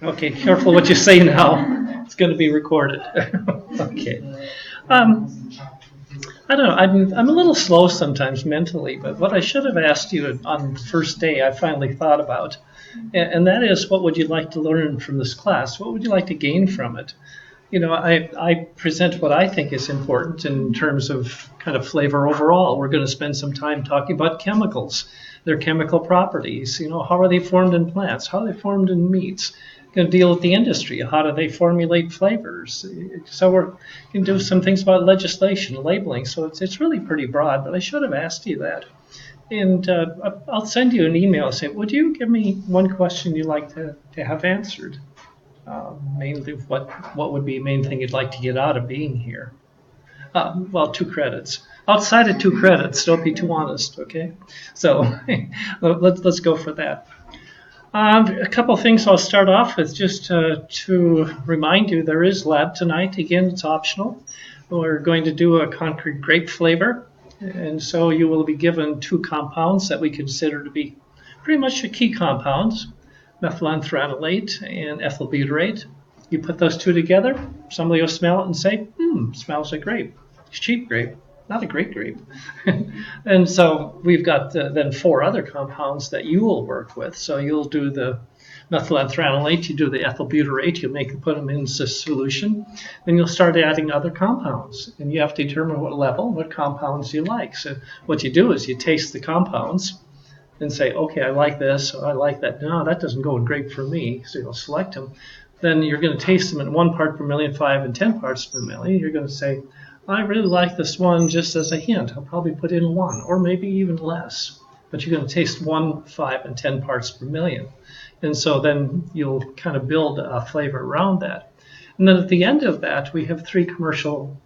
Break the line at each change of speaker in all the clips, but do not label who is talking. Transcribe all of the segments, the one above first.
Okay, careful what you say now. It's going to be recorded. Okay. Um, I don't know. I'm a little slow sometimes mentally, but what I should have asked you on the first day, I finally thought about, and that is, what would you like to learn from this class? What would you like to gain from it? I present what I think is important in terms of kind of flavor overall. We're going to spend some time talking about chemicals, their chemical properties. How are they formed in plants? How are they formed in meats? Going to deal with the industry. How do they formulate flavors? So we're going to do some things about legislation, labeling. So it's really pretty broad, but I should have asked you that. And I'll send you an email and say, would you give me one question you'd like to have answered? Mainly, what would be the main thing you'd like to get out of being here? Well, 2 credits. Outside of 2 credits, don't be too honest, okay? So let's go for that. A couple things I'll start off with, just to remind you, there is lab tonight. Again, it's optional. We're going to do a concrete grape flavor, and so you will be given 2 compounds that we consider to be pretty much the key compounds, methylenthranolate and ethyl butyrate. You put those 2 together, somebody will smell it and say, smells like grape. It's cheap grape, not a great grape. And so we've got then 4 other compounds that you will work with. So you'll do the methylenthranolate, you do the ethyl butyrate, you put them into solution, then you'll start adding other compounds. And you have to determine what level, what compounds you like. So what you do is you taste the compounds and say, okay, I like this, or I like that. No, that doesn't go great for me. So you'll select them. Then you're going to taste them at 1 part per million, 5 and 10 parts per million. You're going to say, I really like this one, just as a hint. I'll probably put in 1, or maybe even less. But you're going to taste 1, 5, and 10 parts per million. And so then you'll kind of build a flavor around that. And then at the end of that, we have 3 commercial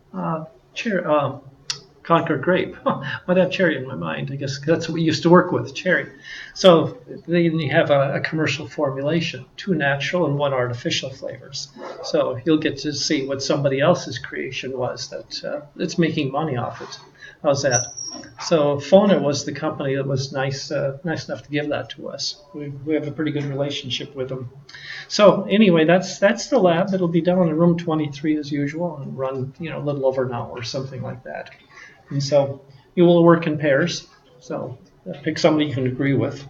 Concord grape. Might have cherry in my mind. I guess that's what we used to work with, cherry. So then you have a commercial formulation, 2 natural and 1 artificial flavors. So you'll get to see what somebody else's creation was that's making money off it. How's that? So Fona was the company that was nice enough to give that to us. We have a pretty good relationship with them. So anyway, that's the lab. It'll be down in room 23 as usual and run a little over an hour or something like that. And so you will work in pairs. So pick somebody you can agree with.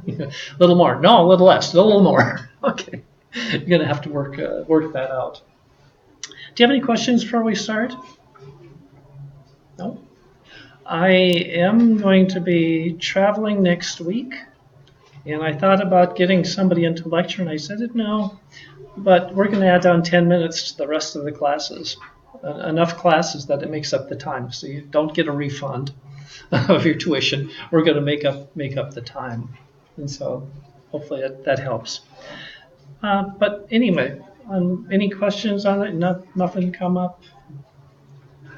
A little more. No, a little less. A little more. Okay. You're going to have to work that out. Do you have any questions before we start? No? I am going to be traveling next week. And I thought about getting somebody into lecture, and I said, no. But we're going to add on 10 minutes to the rest of the classes. Enough classes that it makes up the time, so you don't get a refund of your tuition. We're going to make up the time, and so hopefully that helps. But anyway, any questions on it? Nothing come up.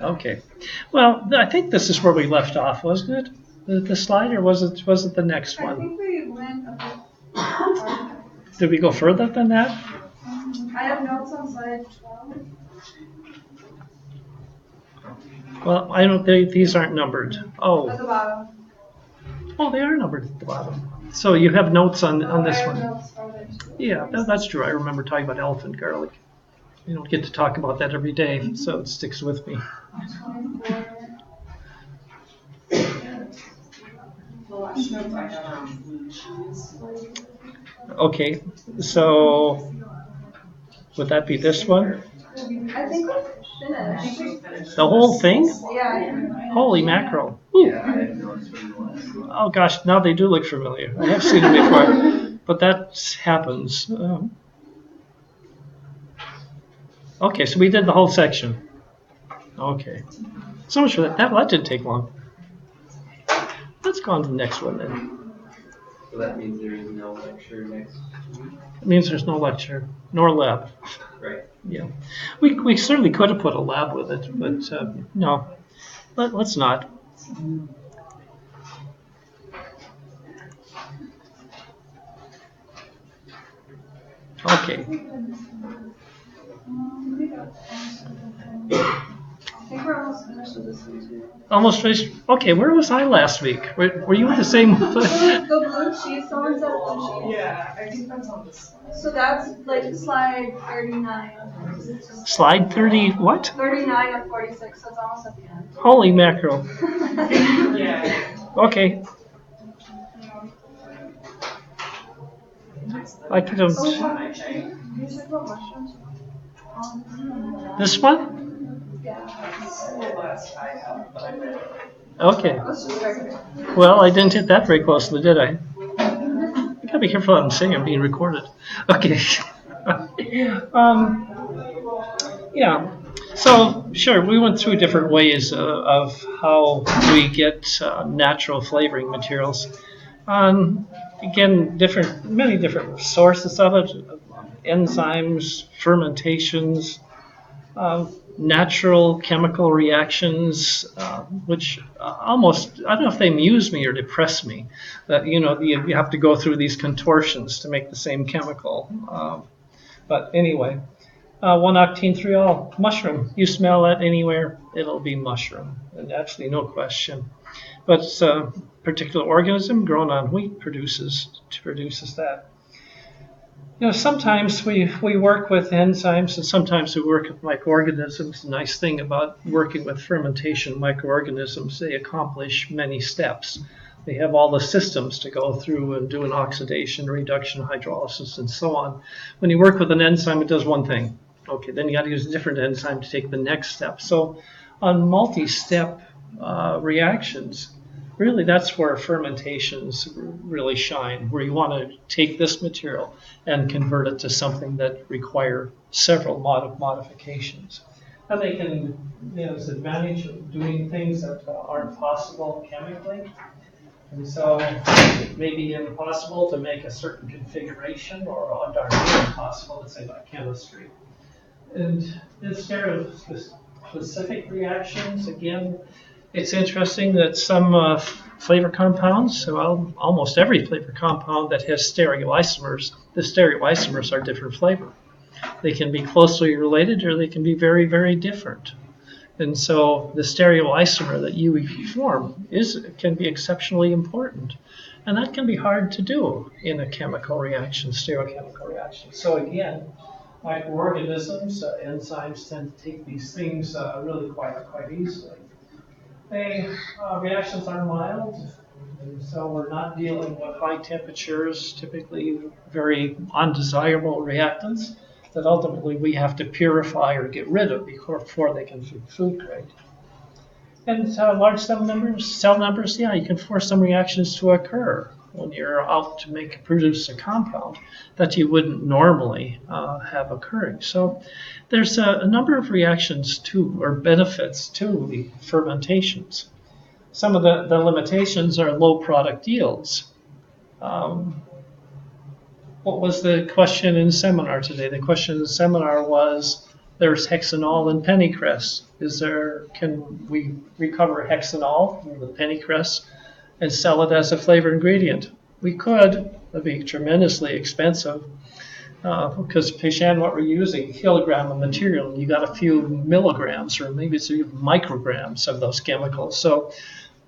Okay. Well, I think this is where we left off, wasn't it? The slide, or was it the next one?
I think we went a bit farther.
Did we go further than that?
I have notes on slide 12.
Well, I don't. These aren't numbered. Oh.
At the bottom.
Oh, they are numbered at the bottom. So you have notes on this one.
Notes farther.
Yeah, that's true. I remember talking about elephant garlic. You don't get to talk about that every day, so it sticks with me.
24.
Okay, so would that be this one?
I think we're finished.
The whole thing?
Yeah.
Holy mackerel. Ooh. Oh gosh, now they do look familiar. I have seen them before, but that happens. Okay, so we did the whole section. Okay. So much for that. That didn't take long. Let's go on to the next one then.
So that means there is no lecture next week?
It means there's no lecture, nor lab.
Right.
Yeah. We certainly could have put a lab with it, but no. Let's not. Okay.
I think we're almost finished with this one too.
Almost finished. Okay, where was I last week? Were you at the same?
The blue sheet, someone said blue sheet.
Yeah, I think that's on this one.
So that's like slide 39.
Slide 30. What?
39 of 46, so it's almost at the end.
Holy mackerel.
Yeah.
Okay. I could have.
Oh, can you talk about mushrooms?
This one?
Yeah.
The last I have, but I read it.
Okay.
Let's just start here.
Well, I didn't hit that very closely, did I? I gotta be careful what I'm saying. I'm being recorded. Okay. Yeah. So, sure, we went through different ways of how we get natural flavoring materials. Again, many different sources of it: enzymes, fermentations, natural chemical reactions, which almost, I don't know if they amuse me or depress me, that you have to go through these contortions to make the same chemical. But anyway, 1-octene-3-ol, mushroom. You smell that anywhere, it'll be mushroom, and absolutely no question. But a particular organism grown on wheat produces that. Sometimes we work with enzymes and sometimes we work with microorganisms. The nice thing about working with fermentation microorganisms, they accomplish many steps. They have all the systems to go through and do an oxidation, reduction, hydrolysis, and so on. When you work with an enzyme, it does one thing. Okay, then you got to use a different enzyme to take the next step. So on multi-step reactions, really that's where fermentations really shine, where you want to take this material and convert it to something that require several modifications. And they can, there's advantage of doing things that aren't possible chemically. And so it may be impossible to make a certain configuration, or darn near impossible, let's say, by chemistry. And instead of specific reactions, again, it's interesting that some flavor compounds, well, almost every flavor compound that has stereoisomers, the stereoisomers are different flavor. They can be closely related or they can be very, very different. And so the stereoisomer that you form can be exceptionally important. And that can be hard to do in a chemical reaction, stereochemical reaction. So again, microorganisms, enzymes tend to take these things really quite easily. Reactions are mild, and so we're not dealing with high temperatures, typically very undesirable reactants that ultimately we have to purify or get rid of before they can be food grade. And large cell numbers, yeah, you can force some reactions to occur when you're out to produce a compound that you wouldn't normally have occurring. So there's a number of reactions or benefits to the fermentations. Some of the limitations are low product yields. What was the question in seminar today? The question in the seminar was, there's hexanol in pennycress. Can we recover hexanol from the pennycress and sell it as a flavor ingredient? We could. It'd be tremendously expensive because, Peshan, what we're using, a kilogram of material, you got a few milligrams or maybe it's even micrograms of those chemicals. So,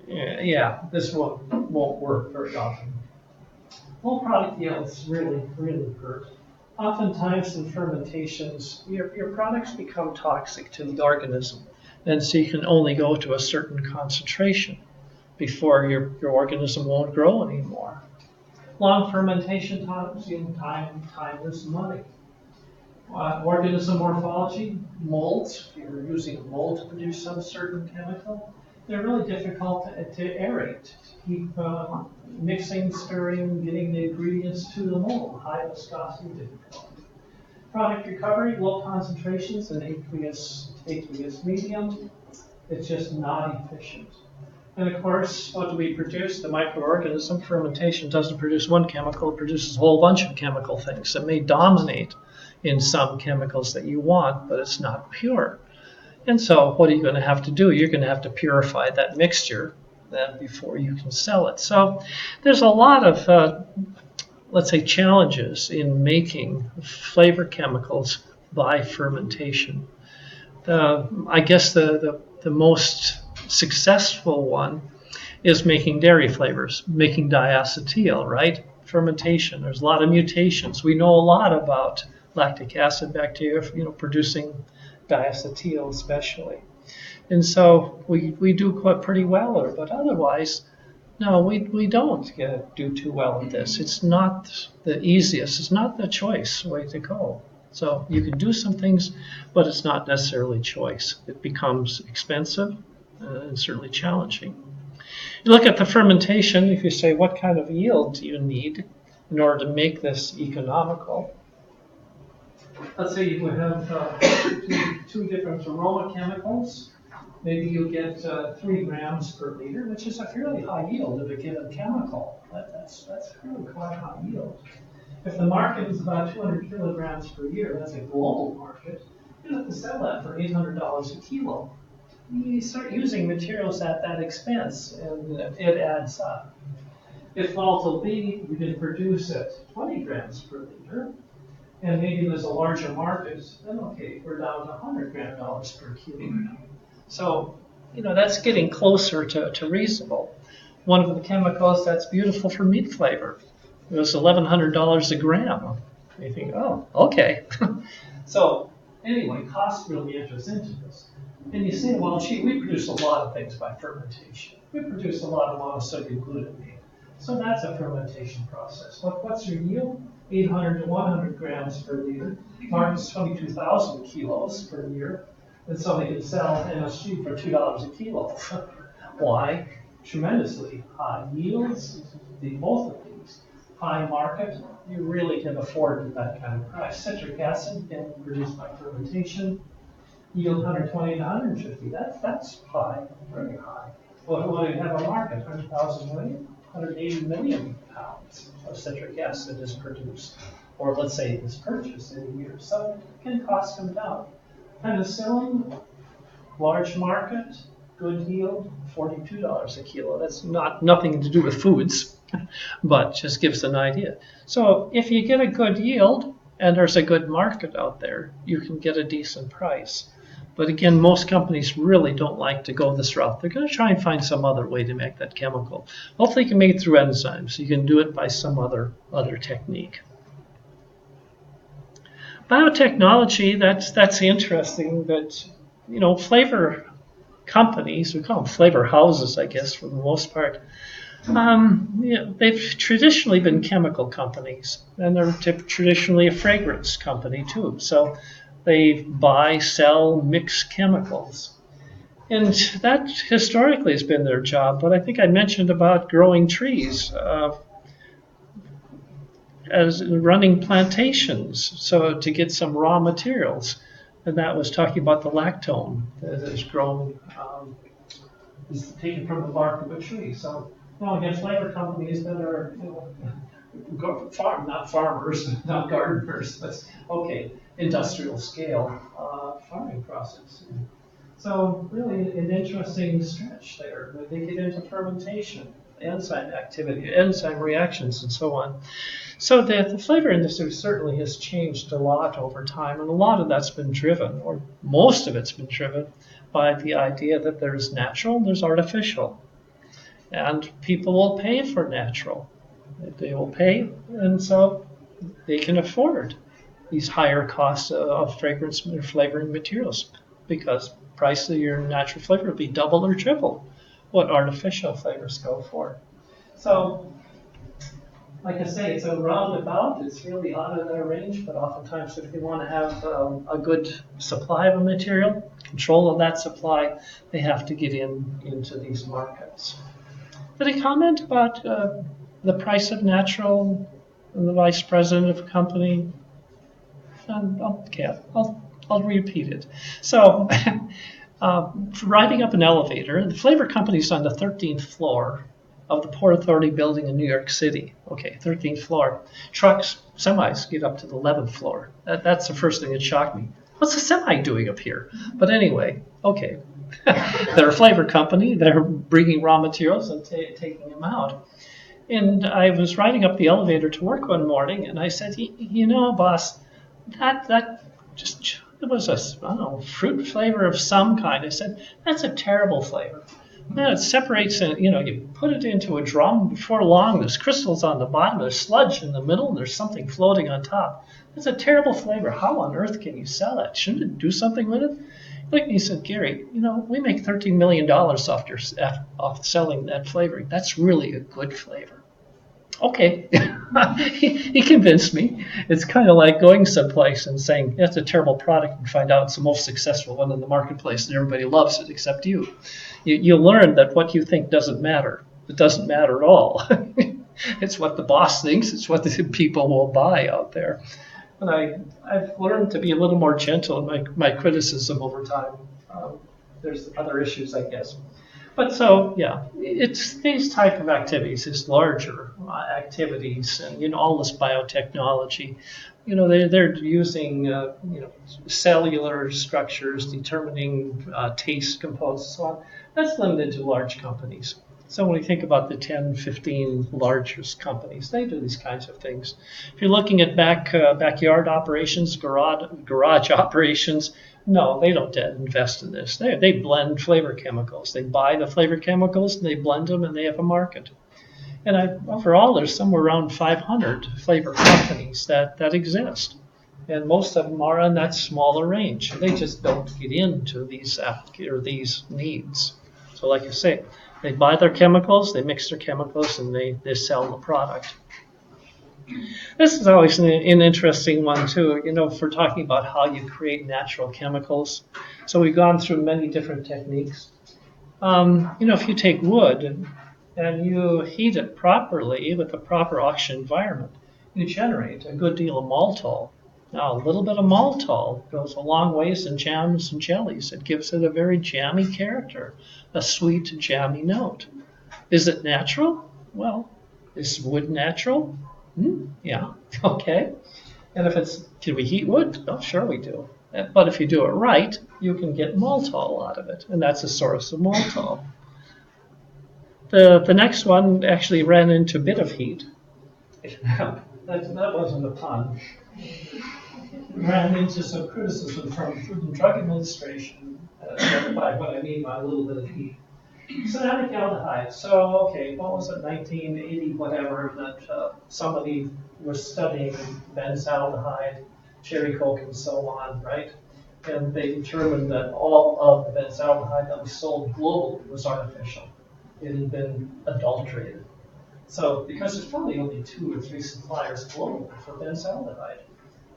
yeah, this won't work very often. Low product yields really, really hurt. Oftentimes in fermentations, your products become toxic to the organism, and so you can only go to a certain concentration before your organism won't grow anymore. Long fermentation times, time is money. Organism morphology, molds. If you're using a mold to produce some certain chemical, they're really difficult to aerate. Keep mixing, stirring, getting the ingredients to the mold. High viscosity difficulty. Product recovery, low concentrations in aqueous medium. It's just not efficient. And of course, what do we produce? The microorganism. Fermentation doesn't produce one chemical, it produces a whole bunch of chemical things that may dominate in some chemicals that you want, but it's not pure. And so what are you going to have to do? You're going to have to purify that mixture then before you can sell it. So there's a lot of, let's say, challenges in making flavor chemicals by fermentation. I guess the most successful one is making dairy flavors, making diacetyl, right? Fermentation. There's a lot of mutations. We know a lot about lactic acid bacteria, producing diacetyl especially. And so we do quite pretty well there, but otherwise, no, we don't do too well at this. It's not the easiest. It's not the choice way to go. So you can do some things, but it's not necessarily choice. It becomes expensive and certainly challenging. You look at the fermentation, if you say, what kind of yield do you need in order to make this economical? Let's say you would have two different aroma chemicals. Maybe you get 3 grams per liter, which is a fairly high yield of a given chemical. That's really quite high yield. If the market is about 200 kilograms per year, that's a global market, you have to sell that for $800 a kilo. You start using materials at that expense, and it adds up. If volatile B, you can produce at 20 grams per liter, and maybe there's a larger market, then okay, we're down to $100 per kilogram. So, that's getting closer to reasonable. One of the chemicals that's beautiful for meat flavor, it was $1,100 a gram. You think, oh, okay. So, anyway, cost really enters into this. And you say, well, gee, we produce a lot of things by fermentation. We produce a lot of monosodium glutamate. So that's a fermentation process. What's your yield? 800 to 100 grams per liter. Market's 22,000 kilos per year. And so they can sell MSG for $2 a kilo. Why? Tremendously high yields, both of these. High market, you really can afford that kind of price. Citric acid can be produced by fermentation. Yield 120 to 150. That's high, very high. Well, what do you have a market? 100,000 million, 180 million pounds of citric acid is produced, or let's say is purchased in a year. So can costs come down. Penicillin, large market, good yield, $42 a kilo. That's nothing to do with foods, but just gives an idea. So if you get a good yield and there's a good market out there, you can get a decent price. But again, most companies really don't like to go this route. They're going to try and find some other way to make that chemical. Hopefully you can make it through enzymes. You can do it by some other technique. Biotechnology, that's interesting that, flavor companies, we call them flavor houses, I guess, for the most part, they've traditionally been chemical companies, and they're traditionally a fragrance company too. So they buy, sell, mix chemicals. And that historically has been their job. But I think I mentioned about growing trees as running plantations, so to get some raw materials. And that was talking about the lactone that is grown, is taken from the bark of a tree. So again, flavor companies that are, not farmers, not gardeners, but okay, industrial scale farming process. So really an interesting stretch there. They get into fermentation, enzyme activity, enzyme reactions, and so on. So the flavor industry certainly has changed a lot over time, and a lot of that's been driven, or most of it's been driven, by the idea that there's natural and there's artificial. And people will pay for natural. They will pay, and so they can afford these higher costs of fragrance or flavoring materials, because price of your natural flavor will be double or triple what artificial flavors go for. So, like I say, it's a roundabout. It's really out of their range, but oftentimes if they want to have a good supply of a material, control of that supply, they have to get into these markets. Did I comment about the price of natural and the vice president of a company? Okay, I'll repeat it. So, riding up an elevator, the flavor company's on the 13th floor of the Port Authority building in New York City. Okay, 13th floor. Trucks, semis get up to the 11th floor. That's the first thing that shocked me. What's a semi doing up here? But anyway, okay. They're a flavor company. They're bringing raw materials and taking them out. And I was riding up the elevator to work one morning, and I said, boss, that just It was a, I don't know, fruit flavor of some kind. I said, that's a terrible flavor. Man, it separates, and you put it into a drum. Before long, there's crystals on the bottom, there's sludge in the middle, and there's something floating on top. That's a terrible flavor. How on earth can you sell that? Shouldn't it do something with it? Look, he said, Gary, we make $13 million off selling that flavoring. That's really a good flavor. Okay, he convinced me. It's kind of like going someplace and saying that's a terrible product and find out it's the most successful one in the marketplace and everybody loves it except you. You learn that what you think doesn't matter. It doesn't matter at all. It's what the boss thinks. It's what the people will buy out there. And I've learned to be a little more gentle in my criticism over time. There's other issues, I guess. But so, yeah, it's these type of activities, these larger activities, and all this biotechnology. They're using cellular structures, determining taste components, and so on. That's limited to large companies. So when we think about the 10, 15 largest companies, they do these kinds of things. If you're looking at backyard operations, garage operations, no, they don't invest in this. They blend flavor chemicals. They buy the flavor chemicals, and they blend them, and they have a market. And overall, there's somewhere around 500 flavor companies that exist. And most of them are in that smaller range. They just don't get into these needs. So like I say, they buy their chemicals, they mix their chemicals, and they sell the product. This is always an interesting one, too, if we're talking about how you create natural chemicals. So we've gone through many different techniques. If you take wood and you heat it properly with a proper oxygen environment, you generate a good deal of maltol. Now, a little bit of maltol goes a long ways in jams and jellies. It gives it a very jammy character, a sweet, jammy note. Is it natural? Well, is wood natural? Yeah, okay. And can we heat wood? Oh, sure we do. But if you do it right, you can get maltol out of it, and that's a source of maltol. The next one actually ran into a bit of heat. That wasn't a pun. Ran into some criticism from Food and Drug Administration by what I mean by a little bit of heat. Cinnamic aldehyde. So, okay, what was it, 1980, whatever, that somebody was studying benzaldehyde, cherry coke, and so on, right? And they determined that all of the benzaldehyde that was sold globally was artificial. It had been adulterated. So, because there's probably only 2 or 3 suppliers globally for benzaldehyde,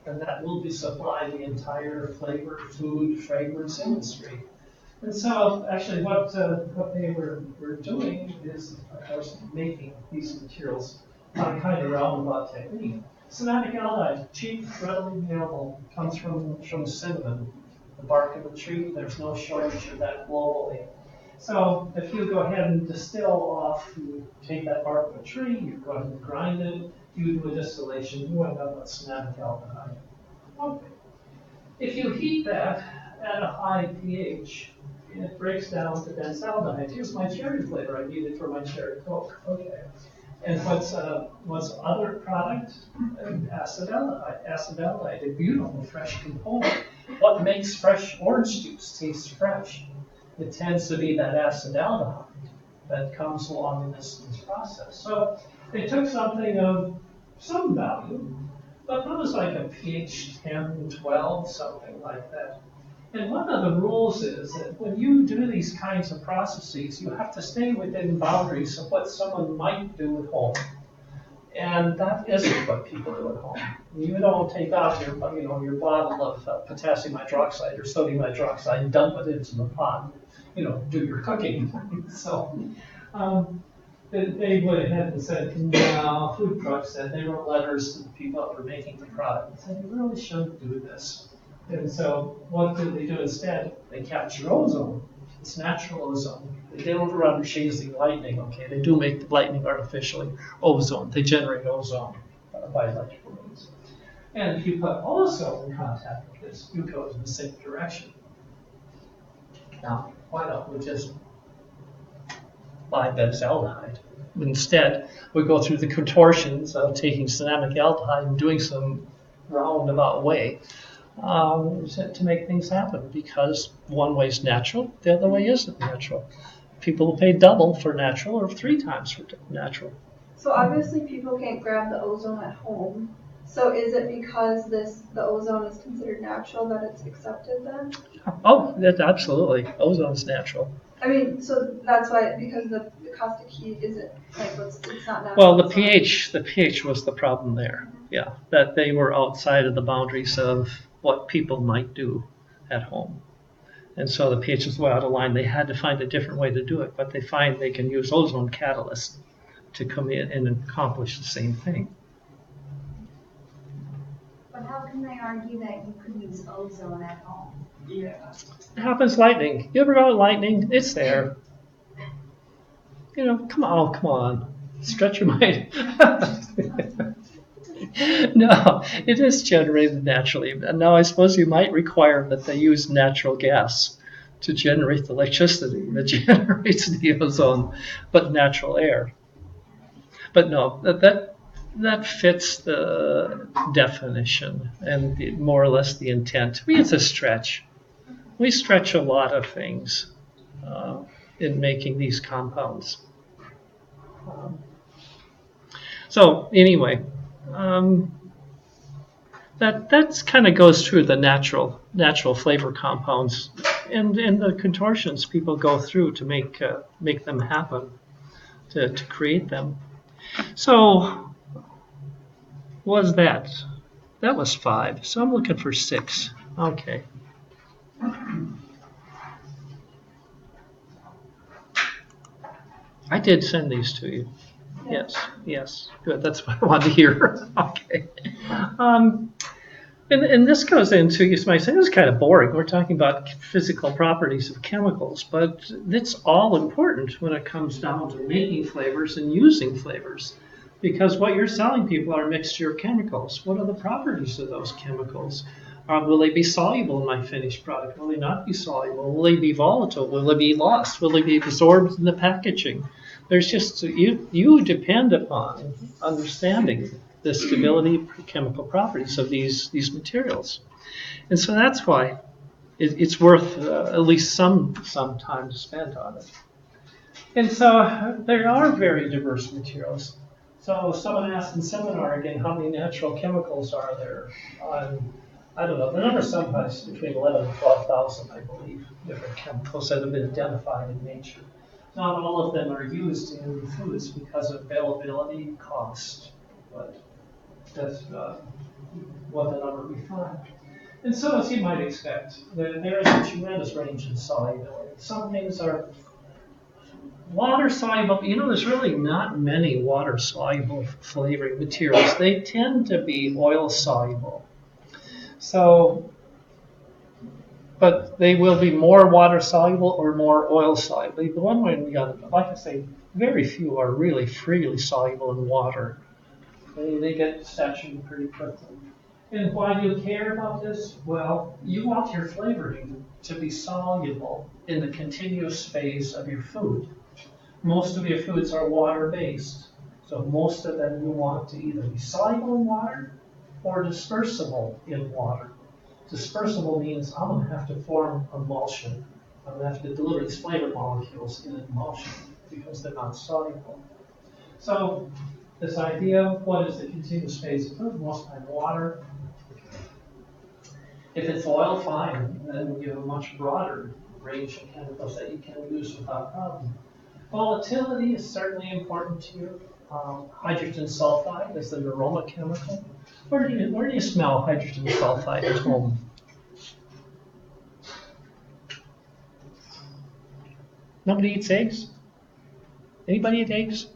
and that will be supply the entire flavor, food, fragrance industry. And so, actually, what they were doing is, of course, making these materials on a kind of roundabout technique. Cinnamic aldehyde, cheap, readily available, comes from cinnamon, the bark of a tree. There's no shortage of that globally. So, if you go ahead and distill off, you take that bark of a tree, you go ahead and grind it, you do a distillation, you end up with cinnamic aldehyde. Okay. If you heat that at a high pH, it breaks down to benzaldehyde. Here's my cherry flavor I needed for my cherry coke. Okay. And what's other product? Acetaldehyde. Acetaldehyde, a beautiful fresh component. What makes fresh orange juice taste fresh? It tends to be that acetaldehyde that comes along in this process. So they took something of some value, but that was like a pH 10, 12, something like that. And one of the rules is that when you do these kinds of processes, you have to stay within boundaries of what someone might do at home. And that isn't what people do at home. You don't take out your bottle of potassium hydroxide or sodium hydroxide and dump it into the pot. Do your cooking. So they went ahead and said, no, food trucks said, they wrote letters to the people that were making the product and said, you really shouldn't do this. And so what did they do instead? They capture ozone. It's natural ozone. They don't run chasing lightning, okay? They do make the lightning artificially. Ozone. They generate ozone by electrical means. And if you put ozone in contact with this, you go in the same direction. Now, why don't we just buy benzaldehyde? Instead, we go through the contortions of taking cinnamic aldehyde and doing some roundabout way to make things happen, because one way is natural, the other way isn't natural. People will pay double for natural or 3 times for natural.
So obviously people can't grab the ozone at home. So is it because the ozone is considered natural that it's accepted then?
Oh, that's absolutely. Ozone's natural.
I mean, so that's why, because the caustic heat isn't, like, it's not natural.
Well, the
it's not-
pH was the problem there. Yeah, that they were outside of the boundaries of what people might do at home. And so the pH was way out of line. They had to find a different way to do it, but they find they can use ozone catalysts to come in and accomplish the same thing.
But how can they argue that you could use ozone at home?
Yeah.
It happens lightning. You ever go to lightning? It's there. You know, come on. Stretch your mind. No, it is generated naturally. And now I suppose you might require that they use natural gas to generate the electricity that generates the ozone, but natural air. But no, that fits the definition and more or less the intent. I mean, it's a stretch. We stretch a lot of things in making these compounds. So anyway, that's kind of goes through the natural flavor compounds and the contortions people go through to make them happen, to create them. So was that was 5. So I'm looking for 6. Okay. I did send these to you. Yes. Good. That's what I wanted to hear. Okay. And this goes into, you might say, this is kind of boring. We're talking about physical properties of chemicals, but it's all important when it comes down to making flavors and using flavors. Because what you're selling people are a mixture of chemicals. What are the properties of those chemicals? Will they be soluble in my finished product? Will they not be soluble? Will they be volatile? Will they be lost? Will they be absorbed in the packaging? There's just, you depend upon understanding the stability chemical properties of these materials. And so that's why it's worth at least some time to spend on it. And so there are very diverse materials. So someone asked in seminar again, how many natural chemicals are there? I don't know, the number sometimes between 11 and 12,000, I believe, different chemicals that have been identified in nature. Not all of them are used in foods because of availability and cost, but that's what the number we find. And so, as you might expect, there is a tremendous range in solubility. Some things are water soluble. There's really not many water soluble flavoring materials. They tend to be oil soluble. So, but they will be more water soluble or more oil soluble. The one way or the other. Like I say, very few are really freely soluble in water. They get saturated pretty quickly. And why do you care about this? Well, you want your flavoring to be soluble in the continuous phase of your food. Most of your foods are water-based, so most of them you want to either be soluble in water or dispersible in water. Dispersible means I'm going to have to form emulsion. I'm going to have to deliver these flavor molecules in an emulsion because they're not soluble. So this idea of what is the continuous phase of food, most time water. If it's oil, fine, then you have a much broader range of chemicals that you can use without problem. Volatility is certainly important to you. Hydrogen sulfide is an aroma chemical. Where do you smell hydrogen sulfide at home? Nobody eats eggs? Anybody eat eggs?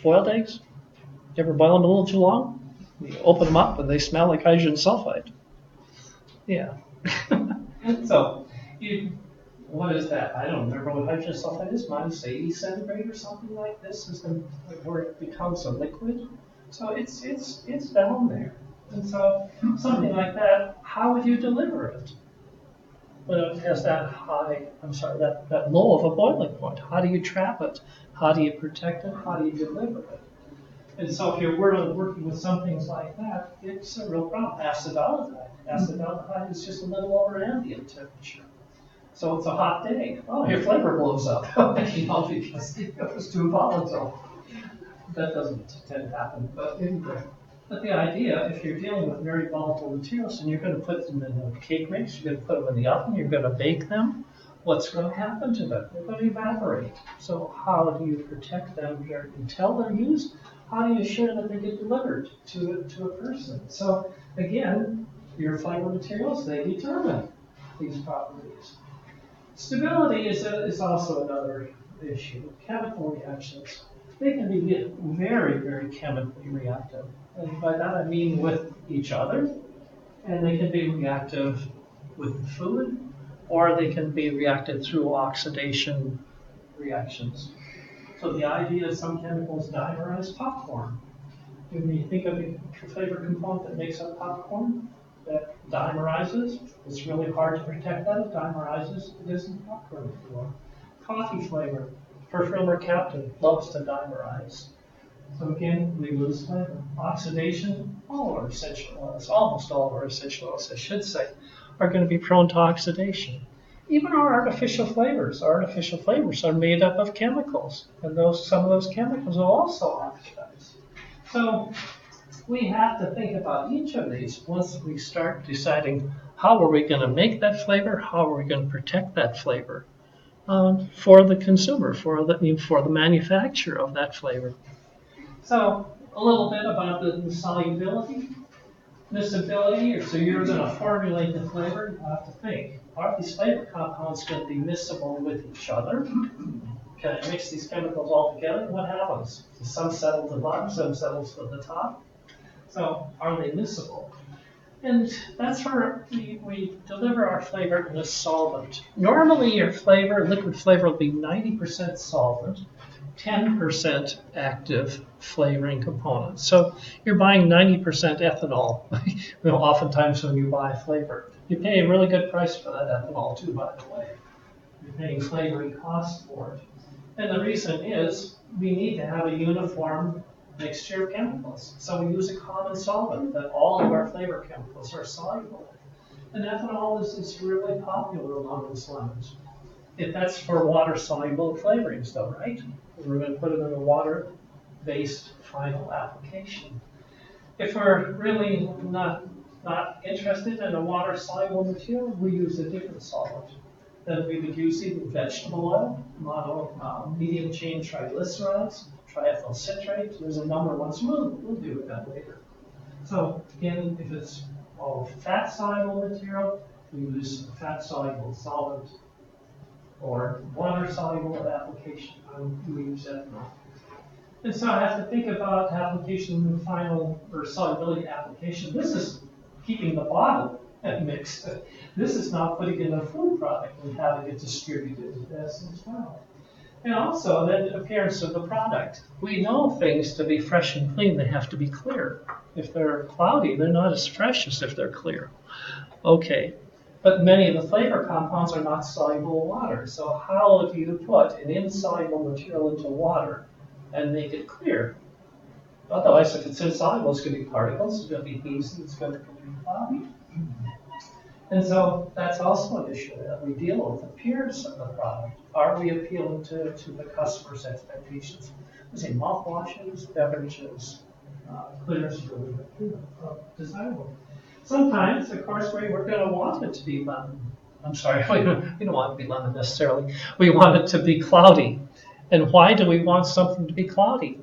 Boiled eggs? You ever boil them a little too long? You open them up and they smell like hydrogen sulfide. Yeah. So, what is that? I don't remember what hydrogen sulfide is. Minus 80 centigrade or something like this is where it becomes a liquid. So it's down there. And so something like that, how would you deliver it? When it has that that low of a boiling point. How do you trap it? How do you protect it? How do you deliver it? And so if you're working with some things like that, it's a real problem. Acetaldehyde. Acetaldehyde is just a little over ambient temperature. So it's a hot day. Oh, your flavor blows up, because it was too volatile. That doesn't tend to happen, but anyway. But the idea, if you're dealing with very volatile materials and you're going to put them in a cake mix, you're going to put them in the oven, you're going to bake them, what's going to happen to them? They're going to evaporate. So how do you protect them here until they're used? How do you ensure that they get delivered to a person? So again, your flavor materials, they determine these properties. Stability is also another issue. Chemical reactions, they can be very, very chemically reactive. And by that I mean with each other, and they can be reactive with food, or they can be reacted through oxidation reactions. So the idea is some chemicals dimerize popcorn. When you think of the flavor component that makes up popcorn, that dimerizes, it's really hard to protect that. It dimerizes, it isn't popcorn anymore. Coffee flavor, perfumer captain loves to dimerize. So again, we lose flavor. Oxidation, all our essential oils, almost all of our essential oils, I should say, are going to be prone to oxidation. Even our artificial flavors are made up of chemicals, and some of those chemicals will also oxidize. So we have to think about each of these once we start deciding how are we going to make that flavor, how are we going to protect that flavor for the consumer, for the manufacturer of that flavor. So a little bit about the solubility, miscibility. So you're going to formulate the flavor. You have to think, are these flavor compounds going to be miscible with each other? Can I mix these chemicals all together? What happens? Some settle to the bottom, some settles to the top. So are they miscible? And that's where we deliver our flavor in a solvent. Normally your liquid flavor will be 90% solvent, 10% active flavoring components. So you're buying 90% ethanol. Oftentimes when you buy flavor, you pay a really good price for that ethanol too, by the way. You're paying flavoring costs for it. And the reason is we need to have a uniform mixture of chemicals. So we use a common solvent that all of our flavor chemicals are soluble. And ethanol is really popular among those lines. If that's for water-soluble flavorings though, right? We're going to put it in a water-based final application. If we're really not interested in a water-soluble material, we use a different solvent. Then we would use either vegetable oil, medium-chain triglycerides, triethyl citrate. There's a number of ones. We'll deal with that later. So again, if it's all fat-soluble material, we use a fat-soluble solvent, or water-soluble application, we use ethanol. And so I have to think about application final or solubility application. This is keeping the bottle mixed. This is not putting in a food product and having it distributed as well. And also the appearance of the product. We know things to be fresh and clean, they have to be clear. If they're cloudy, they're not as fresh as if they're clear. Okay, but many of the flavor compounds are not soluble in water. So how do you put an insoluble material into water and make it clear? Otherwise, if it's insoluble, it's going to be particles, it's going to be hazy, it's going to be cloudy. And so that's also an issue that we deal with, the appearance of the product. Are we appealing to the customer's expectations? We say mouthwashes, beverages, clearance really desirable. Sometimes, of course, we're going to want it to be lemon. I'm sorry, we don't want it to be lemon necessarily. We want it to be cloudy. And why do we want something to be cloudy?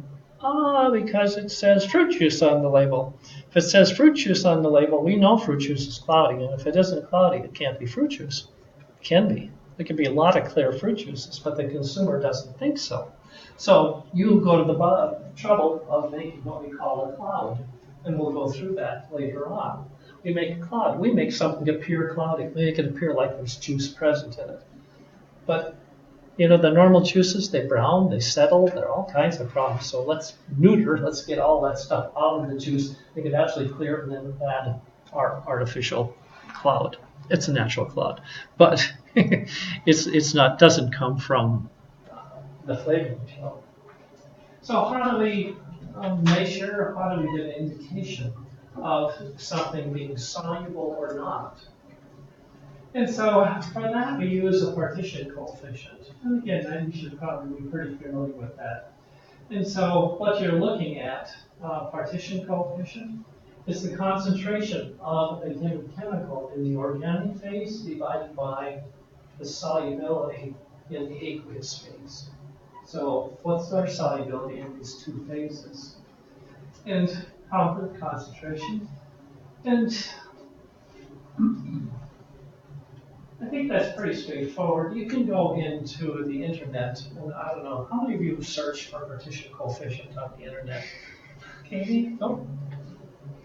Because it says fruit juice on the label. If it says fruit juice on the label, we know fruit juice is cloudy. And if it isn't cloudy, it can't be fruit juice. It can be. There can be a lot of clear fruit juices, but the consumer doesn't think so. So you go to the trouble of making what we call a cloud. And we'll go through that later on. We make a cloud. We make something appear cloudy. We make it appear like there's juice present in it. But the normal juices, they brown, they settle, there are all kinds of problems. So let's get all that stuff out of the juice, make it absolutely clear, and then add our artificial cloud. It's a natural cloud, but doesn't come from the flavor material. So how do we measure, how do we get an indication of something being soluble or not? And so for that, we use a partition coefficient. And again, you should probably be pretty familiar with that. And so what you're looking at, partition coefficient, is the concentration of a given chemical in the organic phase divided by the solubility in the aqueous phase. So what's our solubility in these two phases? And comfort concentration. And I think that's pretty straightforward. You can go into the internet, and I don't know, how many of you search for partition coefficient on the internet? Katie? No?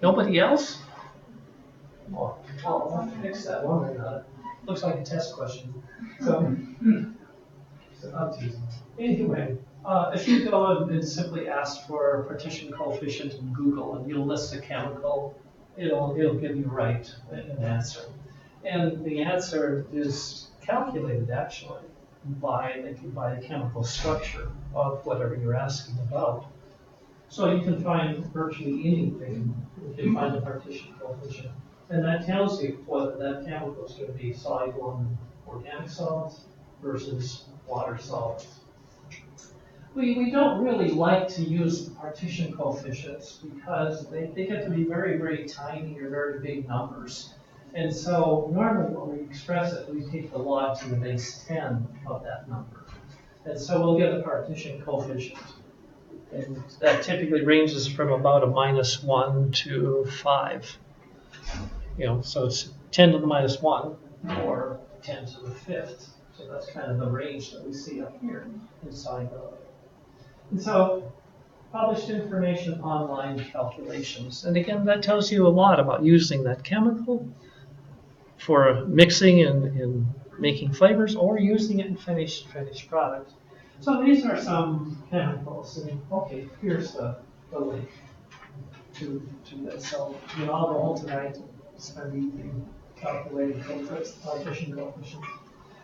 Nobody else? Oh, I'll fix that one. Looks like a test question. So I'm teasing. Anyway, if you go and simply ask for partition coefficient in Google and you'll list a chemical, it'll give you an answer. And the answer is calculated actually by the chemical structure of whatever you're asking about. So you can find virtually anything if you find a partition coefficient. And that tells you whether that chemical is going to be soluble in organic solids versus water solids. We don't really like to use the partition coefficients because they get to be very, very tiny or very big numbers. And so normally when we express it, we take the log to the base 10 of that number. And so we'll get a partition coefficient. And that typically ranges from about a -1 to 5. So it's 10 to the -1 or 10 to the 5th. So that's kind of the range that we see up here in solubility. And so published information, online calculations. And again, that tells you a lot about using that chemical for mixing and making flavors or using it in finished products. So these are some chemicals. And okay, here's the link to this. So I'll go home tonight and spend the evening calculating partition coefficient.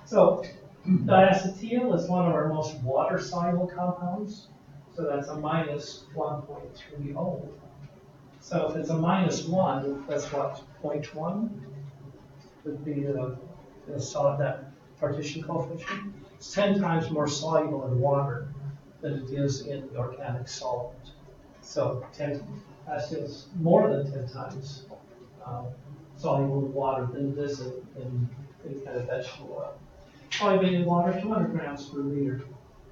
So diacetyl is one of our most water-soluble compounds. So that's a -1.30. So if it's a -1, that's what, 0.1 would be that partition coefficient. It's 10 times more soluble in water than it is in the organic solvent. So is more than 10 times soluble in water than it is in any kind of vegetable oil. Polybated water, 200 grams per liter.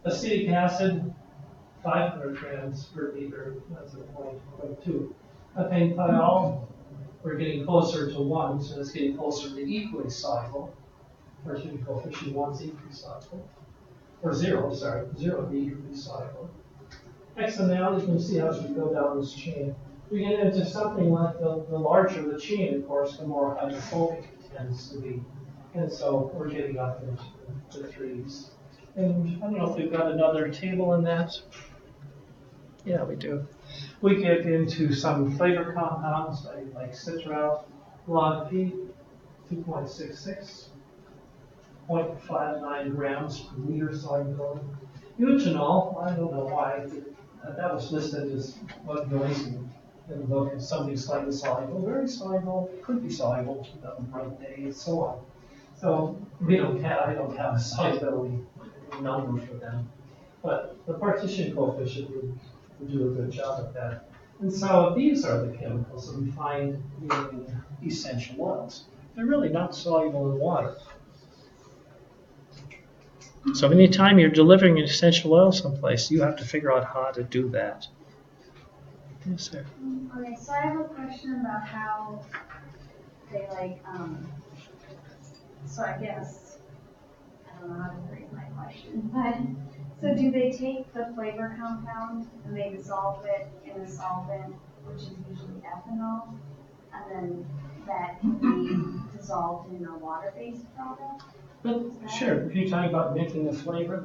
Acetic acid, 500 grams per liter, that's a 0.2. Ethane thiol, we're getting closer to 1, so it's getting closer to equally soluble. Partition coefficient 1 is equally soluble. Or 0 to be equally soluble. XML, you can see as we go down this chain. We get into something like the larger the chain, of course, the more hydrophobic it tends to be. And so we're getting up into the 3s. And I don't know if we've got another table in that. Yeah, we do. We get into some flavor compounds like citral, log P, 2.66, 0.59 grams per liter solubility. Eugenol, I don't know why, that was listed as what goes in the book as something slightly soluble, very soluble, could be soluble, bright day, and so on. So I don't have a solubility number for them. But the partition coefficient would do a good job at that. And so these are the chemicals that we find in essential oils. They're really not soluble in water. So anytime you're delivering an essential oil someplace, you have to figure out how to do that. Yes, sir.
Okay, so I have a question about how they so I guess, I don't know how to phrase my question, but so do they take the flavor compound and they dissolve it in a solvent, which is usually ethanol, and then that can be dissolved in a water-based product?
Well, sure. If you're talking about making the flavor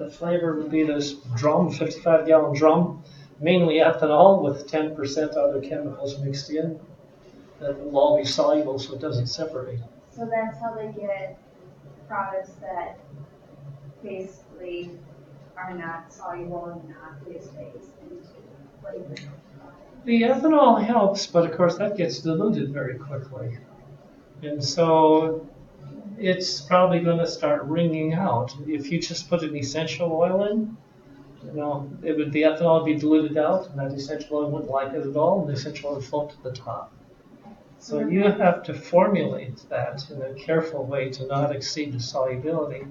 would be this drum, 55-gallon drum, mainly ethanol with 10% other chemicals mixed in. That will all be soluble so it doesn't separate.
So that's how they get products that basically are not soluble in the aqueous phase into flavor.
The ethanol helps, but of course that gets diluted very quickly. And so it's probably going to start wringing out. If you just put an essential oil in, the ethanol would be diluted out, and that essential oil wouldn't like it at all, and the essential oil would float to the top. So you have to formulate that in a careful way to not exceed the solubility,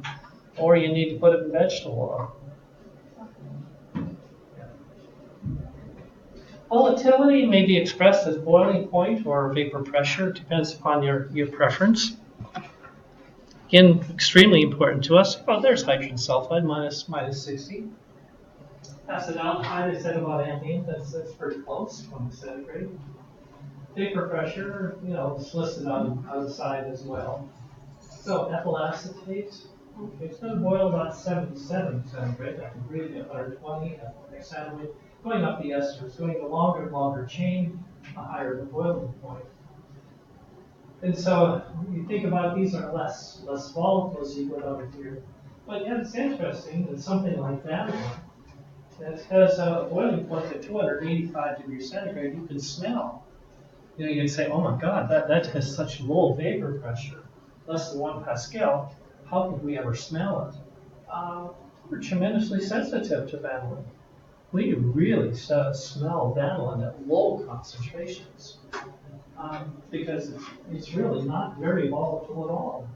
or you need to put it in vegetable oil. Volatility may be expressed as boiling point or vapor pressure, depends upon your preference. Again, extremely important to us. Oh, there's hydrogen sulfide, minus 60. Acetaldehyde, I said about amine, that's pretty close, 20 centigrade. Vapor pressure, it's listed on the side as well. So ethyl acetate, it's going to boil about 77 centigrade. I can breathe at 120 hexanoate. Going up the esters, going the longer and longer chain, the higher the boiling point. And so you think about these are less volatile as you go down here. But yet it's interesting that something like that has a boiling point at 285 degrees centigrade, you can smell. You can say, oh my God, that has such low vapor pressure, less than 1 Pascal. How could we ever smell it? We're tremendously sensitive to vanillin. We really smell vanillin at low concentrations because it's really not very volatile at all.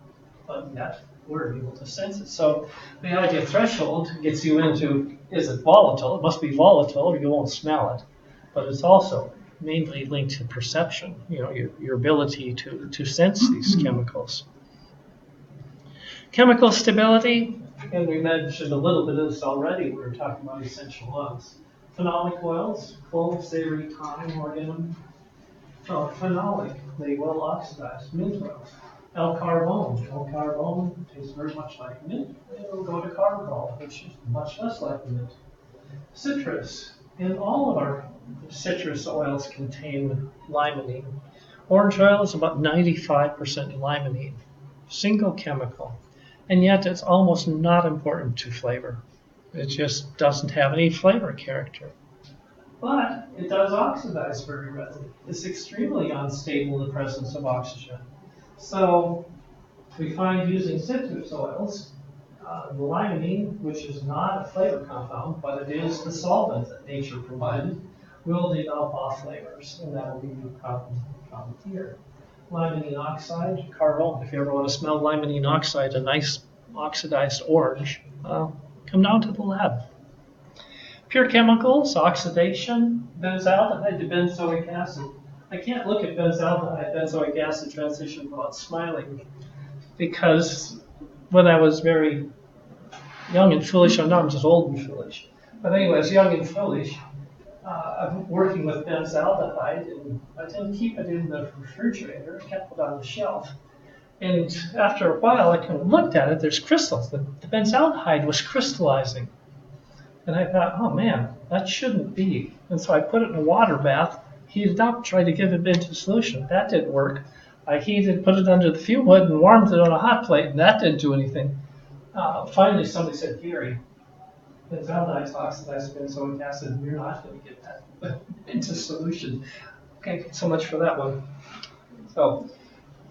But yet we're able to sense it. So the idea threshold gets you into, is it volatile? It must be volatile or you won't smell it. But it's also mainly linked to perception, your ability to sense these chemicals. Chemical stability, and we mentioned a little bit of this already. We were talking about essential oils. Phenolic oils, clove, savory, thyme, organum. Oh, phenolic, they will oxidize. Mint oils. L-carbone tastes very much like mint. It'll go to carbol, which is much less like mint. Citrus, and all of our citrus oils contain limonene. Orange oil is about 95% limonene, single chemical, and yet it's almost not important to flavor. It just doesn't have any flavor character. But it does oxidize very readily. It's extremely unstable in the presence of oxygen. So we find using citrus oils, the limonene, which is not a flavor compound, but it is the solvent that nature provided, will develop off flavors, and that will be the problem here. Limonene oxide, carbol. If you ever want to smell limonene oxide, a nice oxidized orange, come down to the lab. Pure chemicals, oxidation, benzaldehyde to benzoic acid. I can't look at benzaldehyde, benzoic acid transition without smiling, because when I was very young and foolish, now I'm just old and foolish. But anyways, young and foolish, I'm working with benzaldehyde, and I didn't keep it in the refrigerator, I kept it on the shelf. And after a while, I kind of looked at it, there's crystals. The benzaldehyde was crystallizing. And I thought, oh man, that shouldn't be. And so I put it in a water bath, heated up, tried to get it into solution. That didn't work. I put it under the fume hood and warmed it on a hot plate, and that didn't do anything. Finally, somebody said, Gary, benzaldehyde oxidized benzoic acid, and you're not going to get that into solution. Okay, so much for that one. So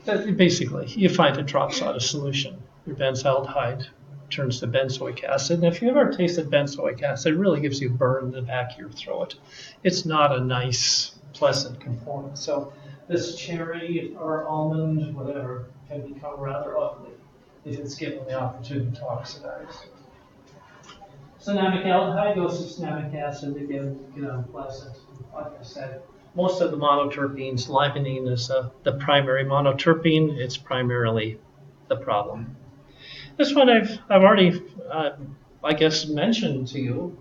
basically, you find it drops out of solution. Your benzaldehyde turns to benzoic acid. And if you ever tasted benzoic acid, it really gives you burn in the back of your throat. It's not a nice, pleasant component. So this cherry or almond, whatever, can become rather ugly if it's given the opportunity to oxidize. Cinnamic aldehyde goes to cinnamic acid, again, get unpleasant. Like I said, most of the monoterpenes, limonene is the primary monoterpene. It's primarily the problem. This one I've already, I guess, mentioned to you.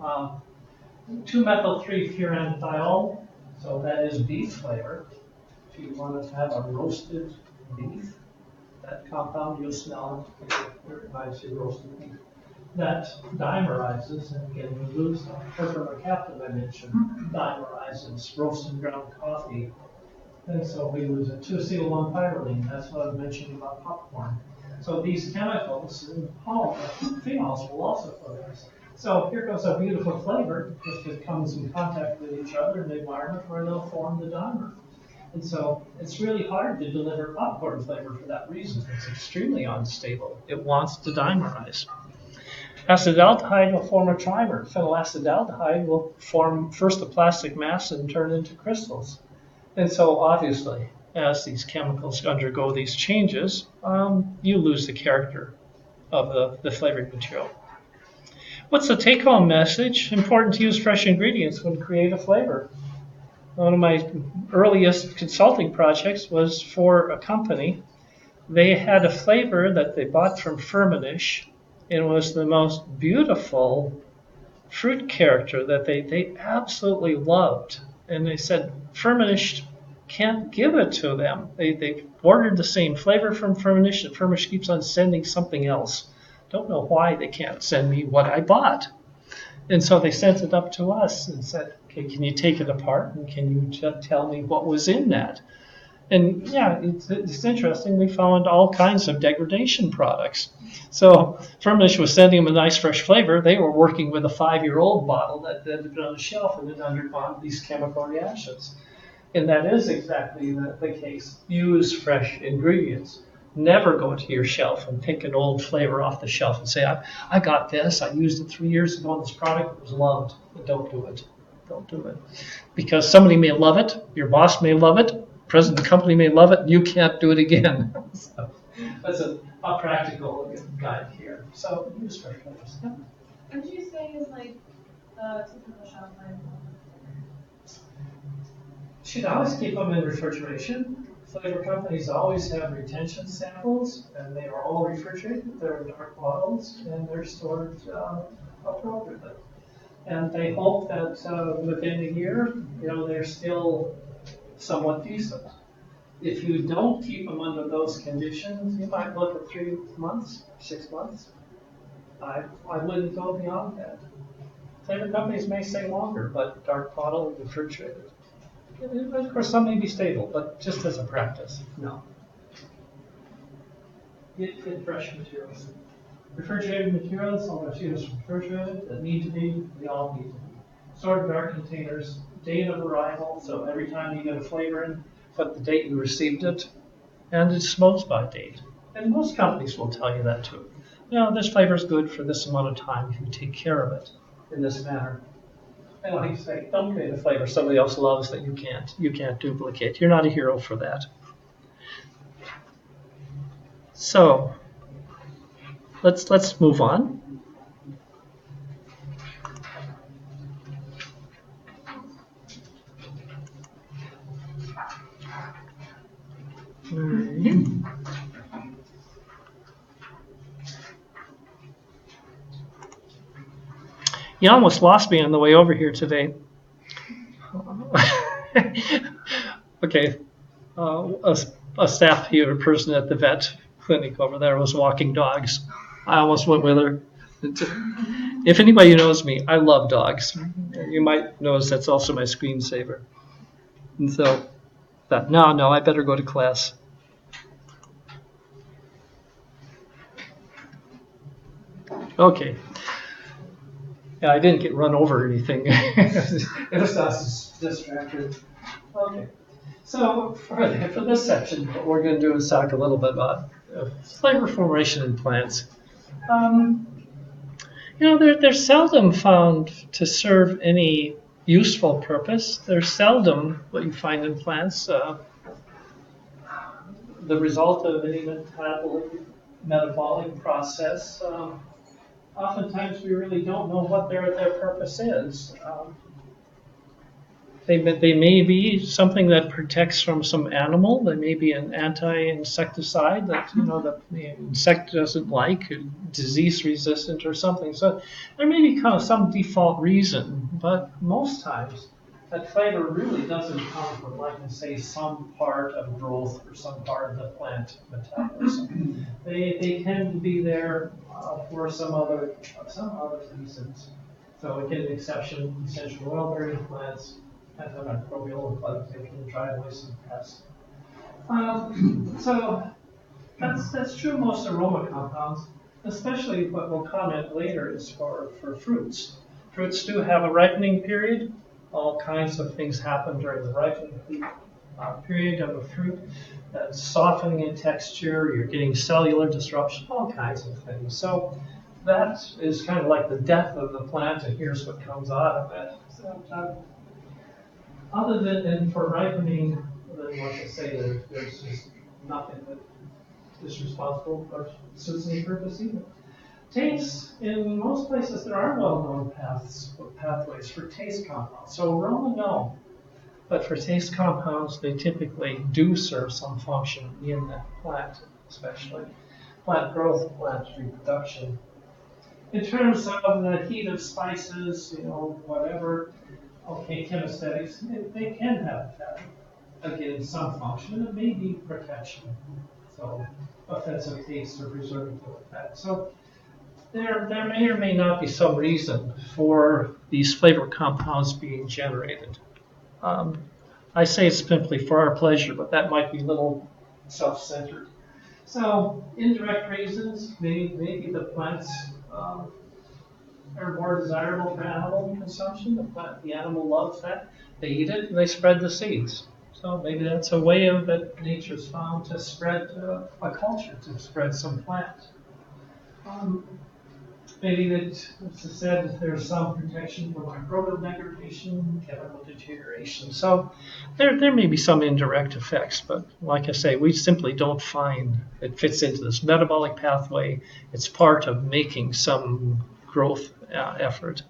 2-methyl-3-furandiol, so that is beef flavor. If you want to have a roasted beef, that compound you'll smell it. It reminds you of roasted beef. That dimerizes, and again, you lose the performacaptan I mentioned, dimerizes roasted ground coffee. And so we lose it. 2-acetyl-1-pyrroline, that's what I was mentioning about popcorn. So these chemicals, and phenols will also flavorize. So here goes a beautiful flavor, if it comes in contact with each other in the environment where they'll form the dimer. And so it's really hard to deliver popcorn flavor for that reason. It's extremely unstable. It wants to dimerize. Acetaldehyde will form a trimer. Phenylacetaldehyde will form first a plastic mass and turn into crystals. And so obviously, as these chemicals undergo these changes, you lose the character of the flavoring material. What's the take-home message? Important to use fresh ingredients when create a flavor. One of my earliest consulting projects was for a company. They had a flavor that they bought from Firmenich. It was the most beautiful fruit character that they absolutely loved. And they said Firmenich can't give it to them. They ordered the same flavor from Firmenich, and Firmenich keeps on sending something else. Don't know why they can't send me what I bought. And so they sent it up to us and said, okay, can you take it apart and can you tell me what was in that? And yeah, it's interesting. We found all kinds of degradation products. So Firmenich was sending them a nice fresh flavor. They were working with a 5-year-old bottle that had been on the shelf and had undergone these chemical reactions. And that is exactly the case. Use fresh ingredients. Never go to your shelf and pick an old flavor off the shelf and say, I got this. I used it 3 years ago on this product. It was loved. But don't do it. Don't do it. Because somebody may love it. Your boss may love it. President of the company may love it. You can't do it again. So that's a practical guide here. So use fresh flavors. Yeah.
What did you say is like the typical shelf life?
Should always keep them in refrigeration. Flavor companies always have retention samples, and they are all refrigerated. They're in dark bottles, and they're stored appropriately. And they hope that within a year, they're still somewhat decent. If you don't keep them under those conditions, you might look at 3 months, 6 months. I wouldn't go beyond that. Flavor companies may say longer, but dark bottle, refrigerated. Of course, some may be stable, but just as a practice, no. Get fresh materials. Refrigerated materials, all materials refrigerated that need to be, they all need to be. Stored in dark containers, date of arrival, so every time you get a flavor in, put the date you received it, and it's disposed by date. And most companies will tell you that too. This flavor is good for this amount of time if you take care of it in this manner. And like I say, don't create a flavor somebody else loves that you can't duplicate. You're not a hero for that. So let's move on. You almost lost me on the way over here today. Okay, a staff here, a person at the vet clinic over there was walking dogs. I almost went with her. If anybody knows me, I love dogs. You might notice that's also my screensaver. And so, thought, no, I better go to class. Okay. Yeah, I didn't get run over or anything. It was just distracted. Okay. So for this section, what we're going to do is talk a little bit about flavor formation in plants. They're seldom found to serve any useful purpose. They're seldom what you find in plants the result of any metabolic process. Oftentimes we really don't know what their purpose is. They may be something that protects from some animal. They may be an anti-insecticide that the insect doesn't like, disease resistant or something. So there may be kind of some default reason, but most times that flavor really doesn't come from, like I say, some part of growth or some part of the plant metabolism. They tend to be there for some other reasons. So again, the exception, essential oil-bearing plants, antimicrobial, like they can drive away some pests. So that's true most aroma compounds. especially what we'll comment later is for fruits. Fruits do have a ripening period. All kinds of things happen during the ripening period of a fruit. Softening in texture, you're getting cellular disruption, all kinds of things. So that is kind of like the death of the plant, and here's what comes out of it. So, other than for ripening, then like I say, there's just nothing that is responsible or suits any purpose either. Tastes, in most places there are well-known pathways for taste compounds. So we're all known. But for taste compounds, they typically do serve some function in that plant, especially plant growth, plant reproduction. In terms of the heat of spices, whatever, okay, chemesthetics, they can have that. Again, some function, it may be protection. So offensive taste or preservative effect. So there may or may not be some reason for these flavor compounds being generated. I say it's simply for our pleasure, but that might be a little self-centered. So indirect reasons, maybe the plants are more desirable for animal consumption. The animal loves that. They eat it and they spread the seeds. So maybe that's a way that nature's found to spread a culture, to spread some plant. Maybe that, as I said, there's some protection for microbial degradation, chemical deterioration. So there may be some indirect effects, but like I say, we simply don't find it fits into this metabolic pathway. It's part of making some growth effort.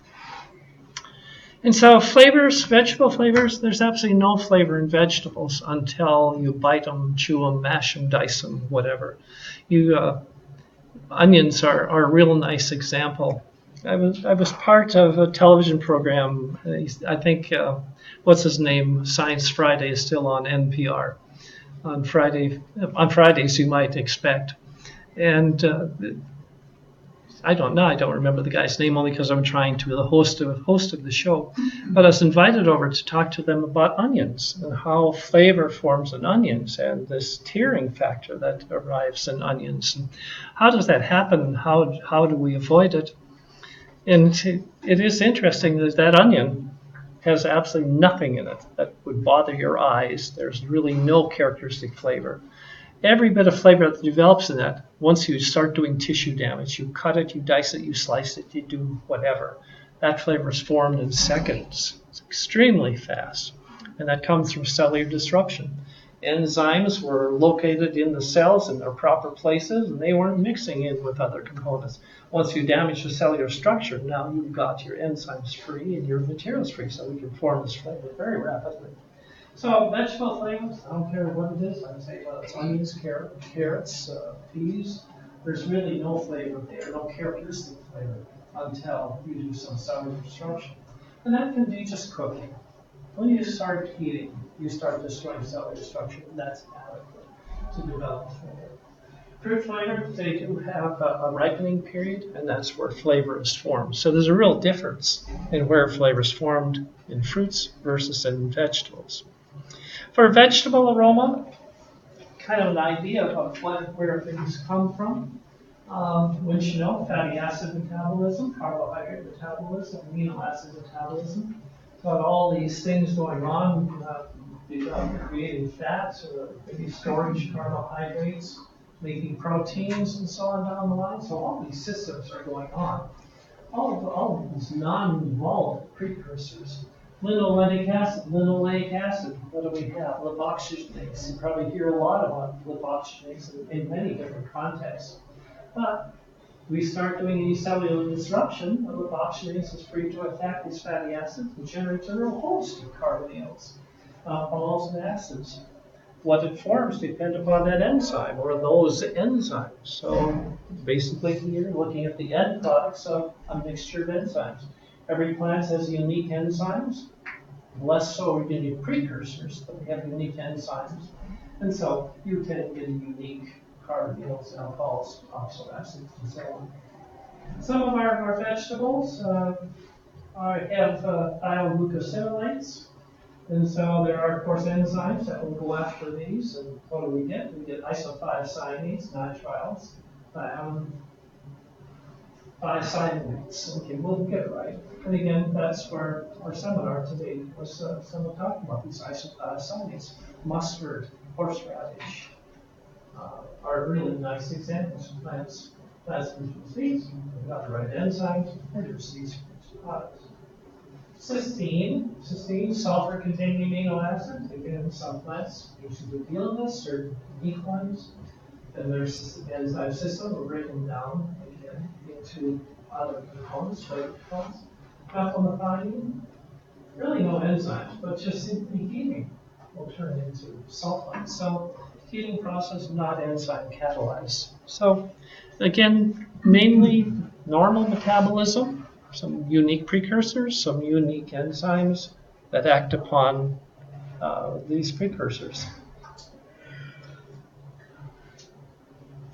And so flavors, vegetable flavors, there's absolutely no flavor in vegetables until you bite them, chew them, mash them, dice them, whatever. Onions are a real nice example. I was part of a television program. I think what's his name? Science Friday is still on NPR. On Fridays you might expect, and I don't remember the guy's name only because I'm trying to be the host of the show. But I was invited over to talk to them about onions and how flavor forms in onions and this tearing factor that arrives in onions. And how does that happen and how do we avoid it? And it is interesting that onion has absolutely nothing in it that would bother your eyes. There's really no characteristic flavor. Every bit of flavor that develops in that, once you start doing tissue damage, you cut it, you dice it, you slice it, you do whatever. That flavor is formed in seconds. It's extremely fast. And that comes from cellular disruption. Enzymes were located in the cells in their proper places, and they weren't mixing in with other components. Once you damage the cellular structure, now you've got your enzymes free and your materials free, so we can form this flavor very rapidly. So vegetable flavors, I don't care what it is. I'd say it's onions, carrots, peas. There's really no flavor there, no characteristic flavor until you do some cellular disruption. And that can be just cooking. When you start heating, you start destroying cellular structure, and that's adequate to develop flavor. Fruit flavors, they do have a ripening period, and that's where flavor is formed. So there's a real difference in where flavor is formed in fruits versus in vegetables. For vegetable aroma, kind of an idea of where things come from. Which fatty acid metabolism, carbohydrate metabolism, amino acid metabolism. Got all these things going on, creating fats, maybe storage carbohydrates, making proteins, and so on down the line. So all these systems are going on. All of these non-volatile precursors. Linoleic acid, what do we have? Lipoxygenases. You probably hear a lot about lipoxygenases in many different contexts. But we start doing any cellular disruption, the lipoxygenase is free to attack these fatty acids and generate a whole host of carbonyls, alcohols, and acids. What it forms depends upon that enzyme or those enzymes. So basically here, looking at the end products of a mixture of enzymes. Every plant has unique enzymes, less so unique precursors, but they have unique enzymes. And so you can get a unique carbonyls, alcohols, oxalo acids, and so on. Some of our vegetables have thioglucosinolates. And so there are, of course, enzymes that will go after these. And what do we get? We get isothiocyanines, nitriles, by assignments. Okay, we'll get it right. And again, that's where our seminar today was someone talking about these assignments. Mustard, horseradish are really nice examples of plants produce these. They've got the right enzymes to produce these products. Cysteine, sulfur-containing amino acids. Again, some plants use a good deal of this, certain unique ones. And their enzyme system are breaking down again into other components, flavor components. Methylmethionine, really no enzymes, but just simply heating will turn into sulfite. So heating process, not enzyme catalyzed. So again, mainly normal metabolism, some unique precursors, some unique enzymes that act upon these precursors.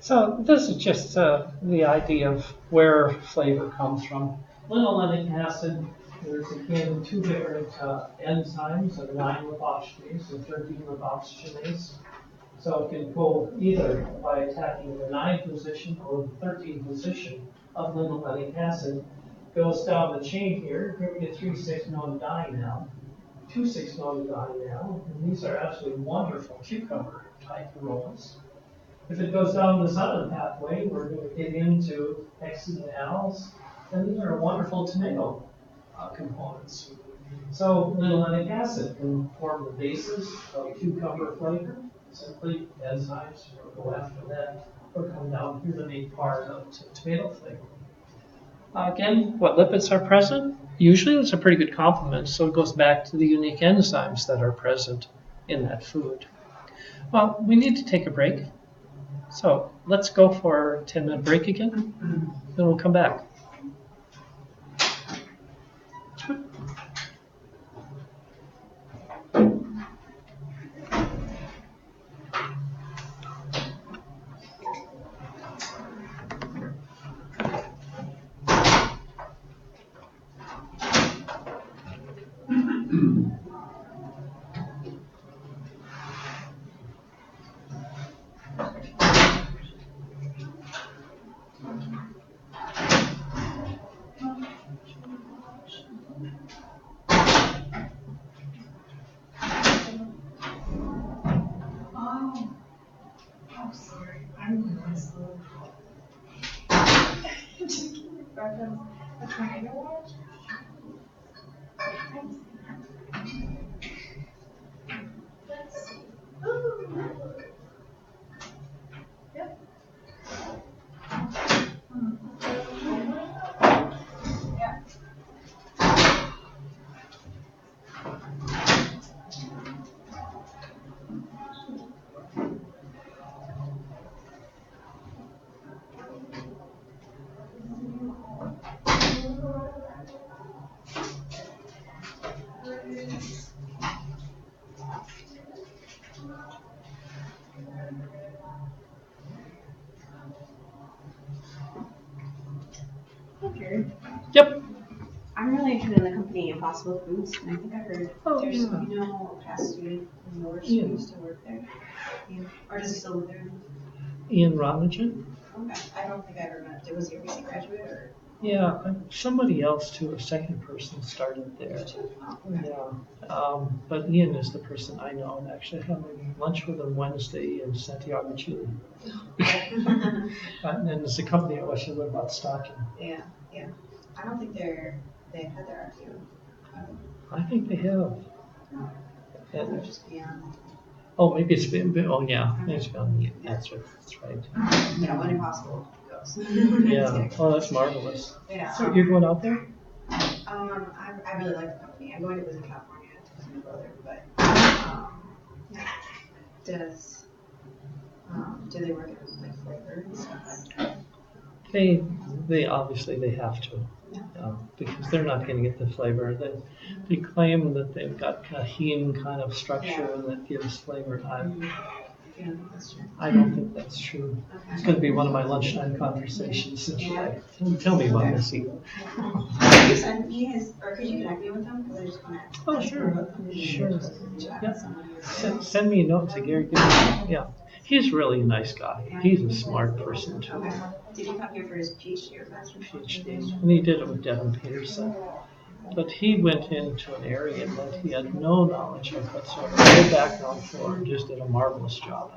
So this is just the idea of where flavor comes from. Linolenic acid, there's again two different enzymes, a 9-lipoxygenase and 13-lipoxygenase. So it can go either by attacking the 9 position or the 13 position of linolenic acid. Goes down the chain here, here we get 3,6-none-dienal, 2,6-none-dienal, and these are absolutely wonderful cucumber type aromas. If it goes down this other pathway, we're going to get into hexenals, and these are wonderful tomato components. So linolenic acid can form the basis of cucumber flavor. Simply enzymes will go after that or come down here to make part of tomato flavor. Again, what lipids are present? Usually it's a pretty good complement, so it goes back to the unique enzymes that are present in that food. Well, we need to take a break. So let's go for a 10-minute break again, then we'll come back.
Oh, sorry. I'm really slow. That's my annual watch. Let's see. Yep. Yeah.
Okay.
Yep.
I'm really interested in the company Impossible Foods, and I think I heard
Oh,
there's,
yeah.
you know, a past student from yours
Yeah.
who used to work there. Yeah. Or does he still live there?
Ian Romijan?
Okay. I don't think I ever met. Was he a recent graduate or?
Yeah, somebody else too, a second person started there.
Oh, okay.
Yeah, but Ian is the person I know, and actually having lunch with him Wednesday in Santiago, Chile. And it's a company I wish I would about stocking.
Yeah, yeah. I don't think they've had their IPO.
I think they have.
They're just beyond.
Oh, maybe it's been, oh yeah, it's been, yeah, that's right.
Yeah, when impossible goes.
Yeah, oh, that's marvelous.
Yeah.
So you're going out there?
I really like the company. I'm going to visit California with my brother, but yeah. Do they work in like flavor and stuff like that?
They obviously they have to, because they're not going to get the flavor. They claim that they've got Cajun kind of structure that gives flavor.
Yeah, that's true.
I don't think that's true.
Okay.
It's going to be one of my lunchtime conversations. Tell me about this.
Could you send me his, or could you connect me with him? Because I just want to.
Oh, sure. Sure.
Chat
Yeah.
with someone who's-
Send me a note to Gary. Yeah. He's really a nice guy. He's a smart person too.
Okay. Did he come here for his PhD or master's?
PhD. And he did it with Devin Peterson. But he went into an area that he had no knowledge of whatsoever, no background for, and just did a marvelous job.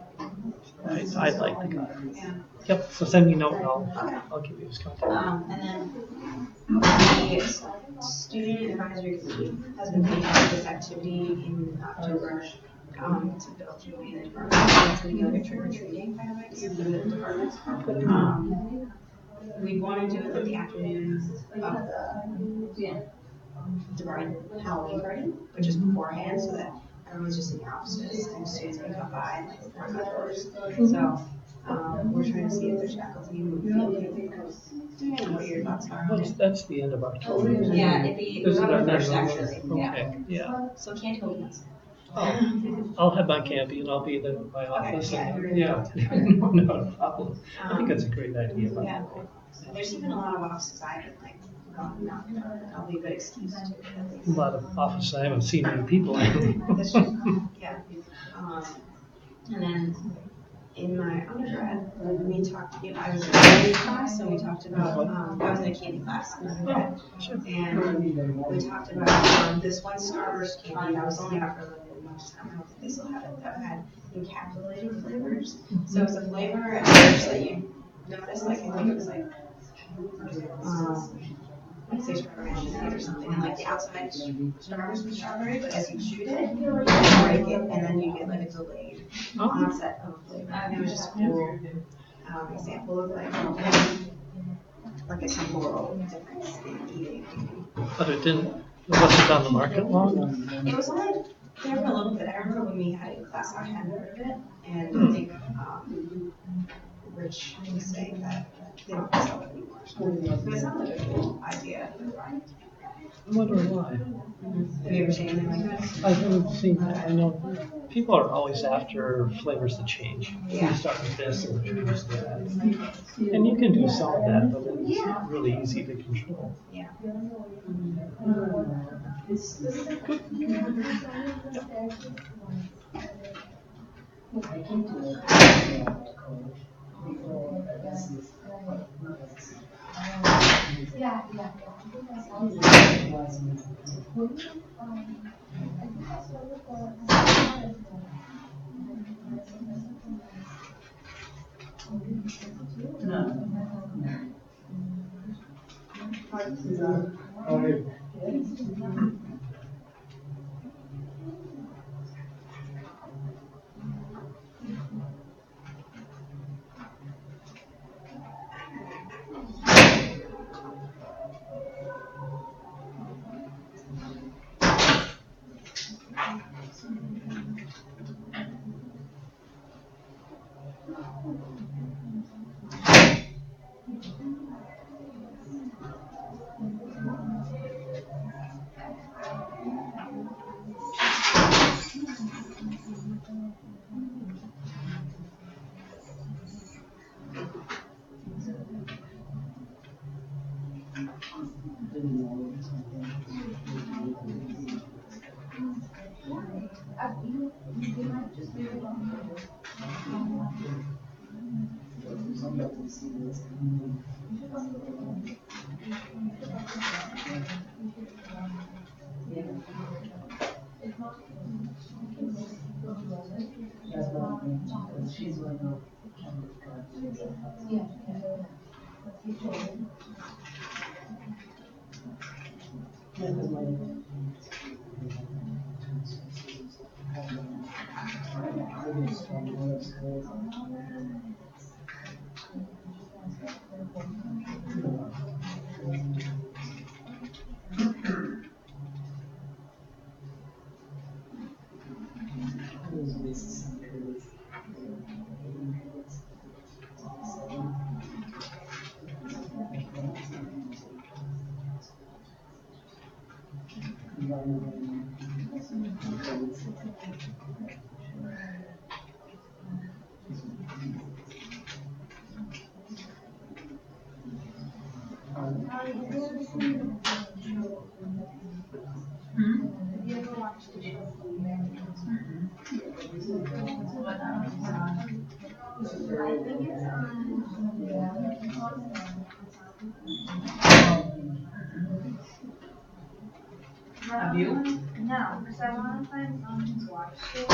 I like the guy.
Yeah.
Yep, so send me a note and I'll give you his contact.
And then the student advisory committee has been putting out this activity in October to build community in the department. It's going to be like a trick-or-treating kind of idea for the department. We want to do it in the afternoon of the Divine Halloween party, which is beforehand, so that everyone's just in the offices and students can come by and like work outdoors. So we're trying to see if there's faculty who would feel comfortable doing it and what your thoughts are on it.
That's the end of October.
Yeah, it'd be November 1st actually.
Okay, yeah.
So can't hold us.
Oh, I'll have my campy and I'll be there in my office.
Okay,
And, yeah, not a problem. I think that's a great idea.
Yeah. There's even a lot of offices I haven't like gone now. That'll be a good excuse to at least.
A lot of offices I haven't seen many people.
That's true. Yeah. And then in my undergrad, we talked, I was in a candy class, and we talked about, I was in a candy class in undergrad. And we talked about this one Starburst candy that was only out for a limited amount of time. I don't think they still have it, that had encapsulated flavors. So it's a flavor at first that you notice, like, I think it was like, let's say strawberry cheesecake or something, and like the outside strawberries with strawberry, but as you shoot it, you break it, and then you get like a delayed onset of flavor. And it was just a cool example of like a temporal difference in eating.
But it wasn't on the market long?
It was only there for a little bit. I remember when we had it in class, I hadn't heard of it, and I think Rich was saying that they don't sell it anymore. But it sounds like a cool idea.
I wonder why.
Have you ever seen anything like that?
I haven't seen that. I know people are always after flavors that change.
Yeah.
You start with this and introduce that. And you can do some of that, but it's not really easy to control.
Yeah.
think it's on.
Have you?
No, because I want to find someone who's watched it.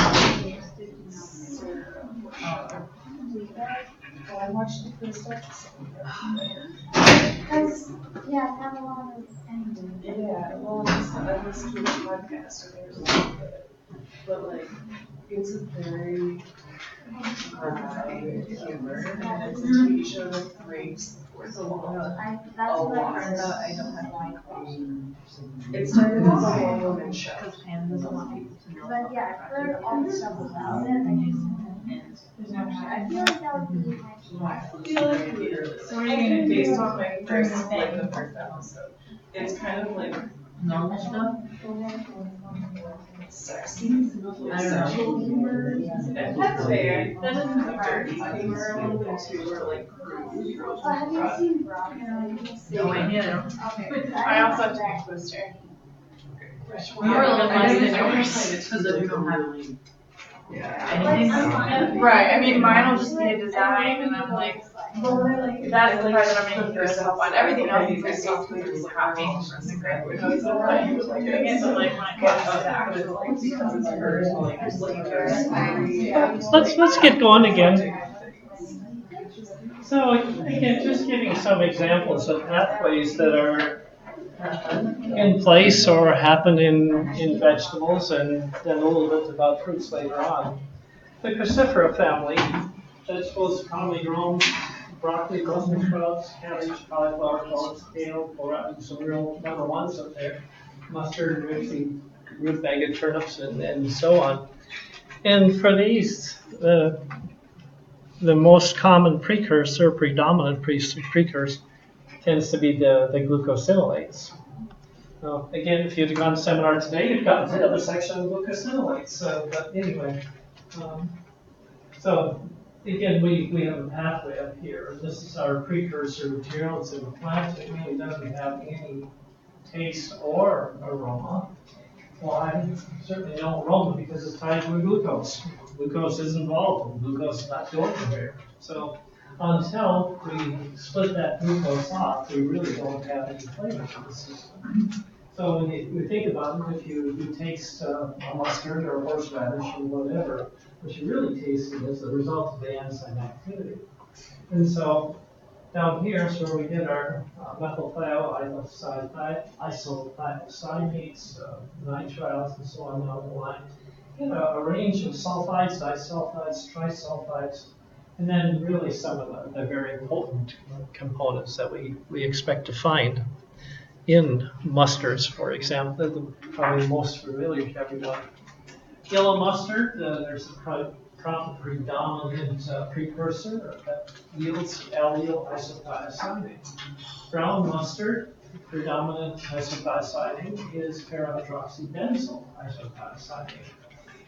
Oh, I watched the first episode.
Because, yeah, not a lot of anyway.
Yeah, well, I listened to a podcast and there's a lot of it. But like, it's a very dry humor and it's a TV show that breaks the fourth wall.
That's
A
what I
lot.
heard.
I don't have my question. It started as a one-woman show. Because Pam doesn't want people to know.
But yeah, I've heard all the stuff about it. I feel like that would be my
So what are you gonna taste on my first, like the first episode? It's kind of like normal stuff. Sexy. Sexual humor. And that's fair. That doesn't have dirty humor. A little bit too, or like crude.
Have you seen Rock?
No idea.
Okay.
I also have Jack Twister.
More or less
than yours. It's because we don't have anything.
Right, I mean, mine will just be a design, and I'm like, that is the part that I'm making myself on. Everything else is just software, just copy from the grant. So like, when it comes to the actual, because it's hers, like, just like,
Let's get going again. So again, just giving some examples of pathways that are in place or happen in vegetables, and then a little bit about fruits later on. The cruciferous family, vegetables commonly grown, broccoli, Brussels sprouts, cabbage, cauliflower, collards, kale, and some real number ones up there, mustard, root-bagged turnips, and so on. And for these, the most common precursor, predominant precursor, tends to be the glucosinolates. Now, again, if you'd gone to seminar today, you'd gotten to the other section of glucosinolates. But anyway, so again, we have a pathway up here. This is our precursor material. It's in the plant. It really doesn't have any taste or aroma. Well, I certainly no aroma because it's tied to glucose. Glucose is involved, and glucose is not going anywhere. So until we split that glucose off, we really don't have any flavor to the system. So when you think about it, if you taste a mustard or a horseradish or whatever, what you're really tasting is the result of the enzyme activity. And so down here is where we get our methylthioisocyanate, isothiocyanates, nitriles, and so on down the line. You get a range of sulfides, disulfides, trisulfides, and then really some of the very potent components that we expect to find in mustards, for example. They're probably most familiar to everyone. Yellow mustard, there's a predominant precursor that yields allyl isothiocyanate. Brown mustard, predominant isothiocyanate is para-hydroxybenzyl isothiocyanate.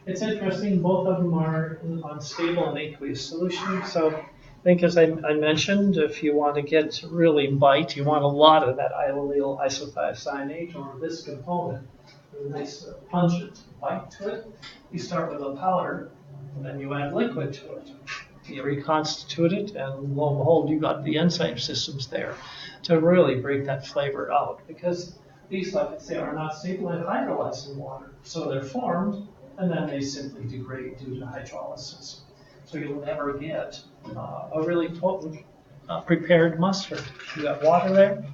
It's interesting, both of them are unstable in aqueous solution. So I think, as I mentioned, if you want to get really bite, you want a lot of that allyl isothiocyanate or this component, a nice pungent bite to it. You start with a powder, and then you add liquid to it. You reconstitute it, and lo and behold, you got the enzyme systems there to really break that flavor out. Because these, like I say, are not stable and hydrolyzed in water. So they're formed, and then they simply degrade due to hydrolysis. So you'll never get a really potent prepared mustard. You got water there,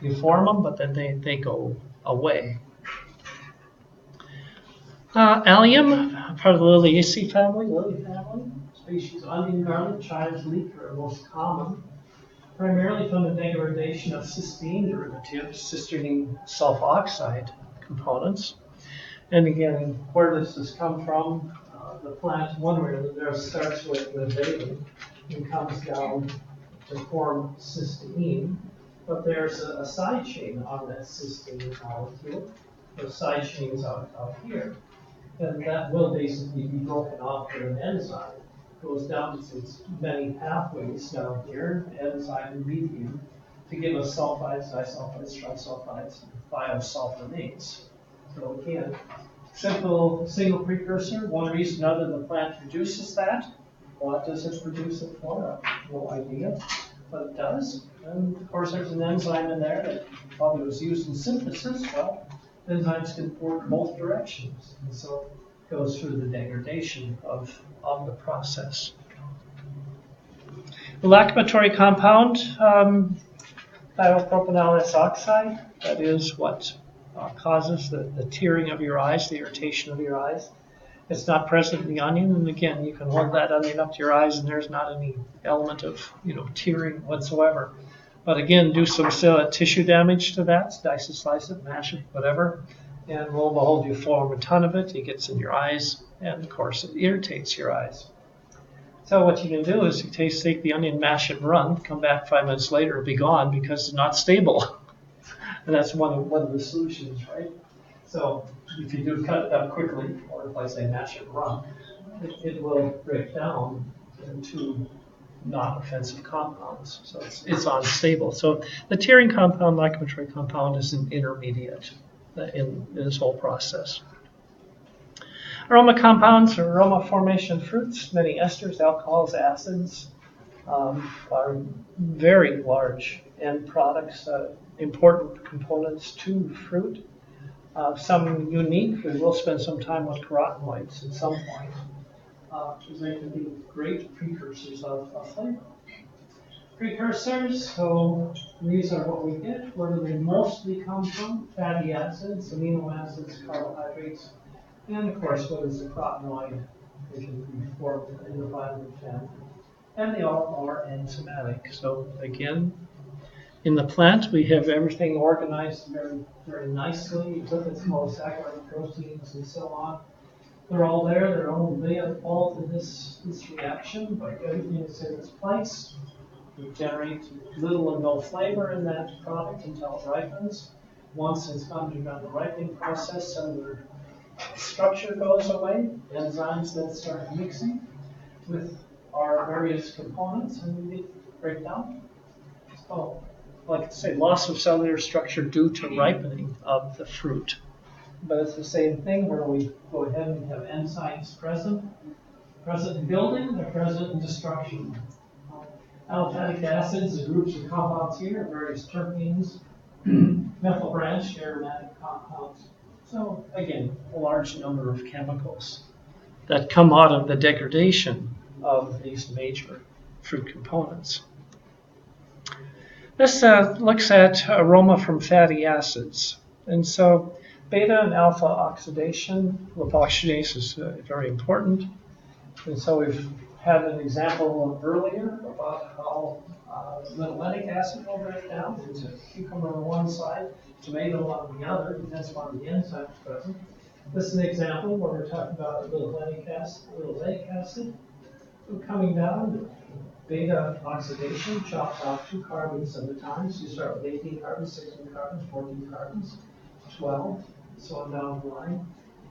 you form them, but then they go away. Allium, part of the Liliaceae family, species onion, garlic, chives, leek are most common, primarily from the degradation of cysteine derivatives, cysteine sulfoxide components. And again, where does this come from? The plant, one way or another, starts with valine and comes down to form cysteine. But there's a side chain on that cysteine molecule. The side chain's out here. And that will basically be broken off with an enzyme. It goes down to its many pathways down here, enzyme and medium, to give us sulfides, disulfides, trisulfides, and thiosulfonates. So again, simple single precursor. One reason other the plant produces that what does it produce it for? I have no idea, but it does. And of course, there's an enzyme in there that probably was used in synthesis. Well, enzymes can work both directions, and so it goes through the degradation of the process. The lacrimatory compound, thiopropanyl oxide, that is what causes the tearing of your eyes, the irritation of your eyes. It's not present in the onion, and again, you can hold that onion up to your eyes, and there's not any element of tearing whatsoever. But again, do some tissue damage to that, dice it, slice it, mash it, whatever, and lo and behold, you form a ton of it. It gets in your eyes, and of course, it irritates your eyes. So what you can do is you take the onion, mash it, run, come back 5 minutes later, it'll be gone because it's not stable. And that's one of the solutions, right? So if you do cut it up quickly, or if I say mash it, run, it will break down into non-offensive compounds. So it's unstable. So the tearing compound, lacrimatory compound, is an intermediate in this whole process. Aroma compounds, or aroma formation fruits, many esters, alcohols, acids, are very large end products, important components to fruit. Some unique. We will spend some time with carotenoids at some point, because they can be great precursors of flavor. Precursors, so these are what we get. Where do they mostly come from? Fatty acids, amino acids, carbohydrates, and of course, what is the carotenoid? They can be formed in the vitamin family. And they all are enzymatic. So again, in the plant, we have everything organized very, very nicely. Lipids, monosaccharides, proteins, and so on. They're all there. They're only involved in this reaction, but everything is in its place. We generate little or no flavor in that product until it ripens. Once it's undergone the ripening process, cellular structure goes away. Enzymes then start mixing with our various components, and we break down. So, like I say, loss of cellular structure due to ripening of the fruit. But it's the same thing where we go ahead and have enzymes present in building, they're present in destruction. Aliphatic acids, the groups of compounds here, various terpenes, methyl branched aromatic compounds. So again, a large number of chemicals that come out of the degradation of these major fruit components. This looks at aroma from fatty acids. And so beta and alpha oxidation, lipoxygenase is very important. And so we've had an example earlier about how linoleic acid will break down into cucumber on one side, tomato on the other, and that's one of the enzymes present. This is an example where we're talking about linoleic acid coming down. Beta oxidation chops off 2 carbons at a time. So you start with 18 carbons, 16 carbons, 14 carbons, 12, so on down the line.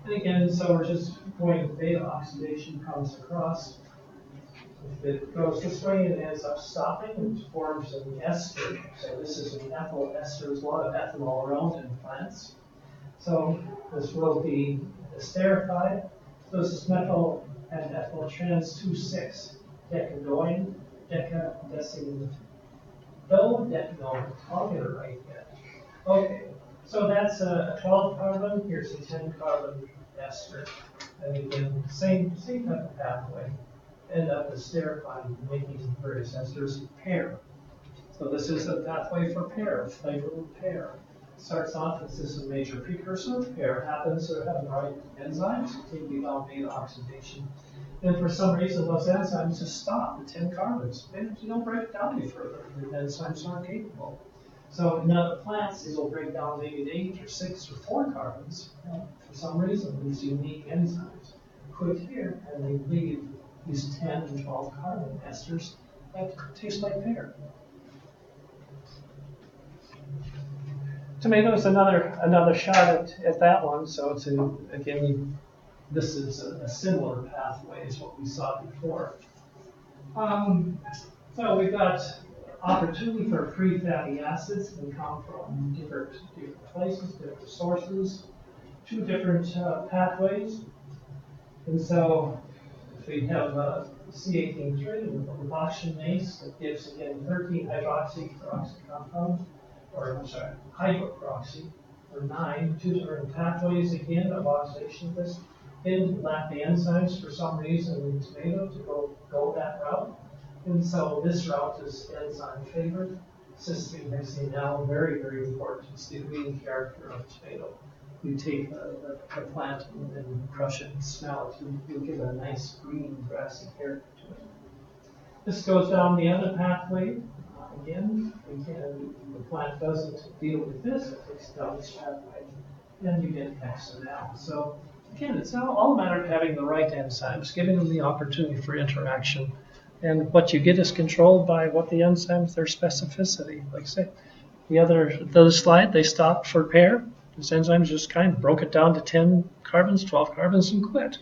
And again, so we're just going with beta oxidation comes across. If it goes this way, it ends up stopping and forms an ester. So this is an ethyl ester. There's a lot of ethanol around in plants. So this will be esterified. So this is methyl and ethyl trans 2,6 decadoin, decadecine. I'll get it right yet. Okay, so that's a 12 carbon. Here's a 10 carbon ester. And again, same type of pathway. End up esterifying, making various esters pair. So this is a pathway for pair, flavor of pair. Starts off as this is a major precursor. Pair happens to have the right enzymes, taking down beta oxidation. And for some reason, those enzymes just stop at 10 carbons. They don't break down any further. The enzymes aren't capable. So in other plants, it'll break down maybe at 8 or 6 or 4 carbons. For some reason, these unique enzymes quit here, and they leave these 10 and 12 carbon esters that taste like pear. Tomato is another shot at that one. So it's again, this is a similar pathway as what we saw before. So we've got opportunity for free fatty acids can come from different places, different sources, 2 different pathways. And so if we have C18-3 with oxygenase that gives again 13 hydroxy compounds, or I'm sorry, hydroperoxy, or 9, 2 different pathways again of oxidation. This didn't lack the enzymes for some reason in tomato to go that route. And so this route is enzyme favored. Cysteine hexanal, very, very important. It's the green character of tomato. You take the plant and crush it and smell it, you'll get a nice green grassy character to it. This goes down the other pathway. Again, the plant doesn't deal with this, it takes it down this pathway, and you get hexanal. So again, it's all a matter of having the right enzymes, giving them the opportunity for interaction. And what you get is controlled by what the enzymes, their specificity. Like I say, the other slide, they stopped for pair. These enzymes just kind of broke it down to 10 carbons, 12 carbons, and quit.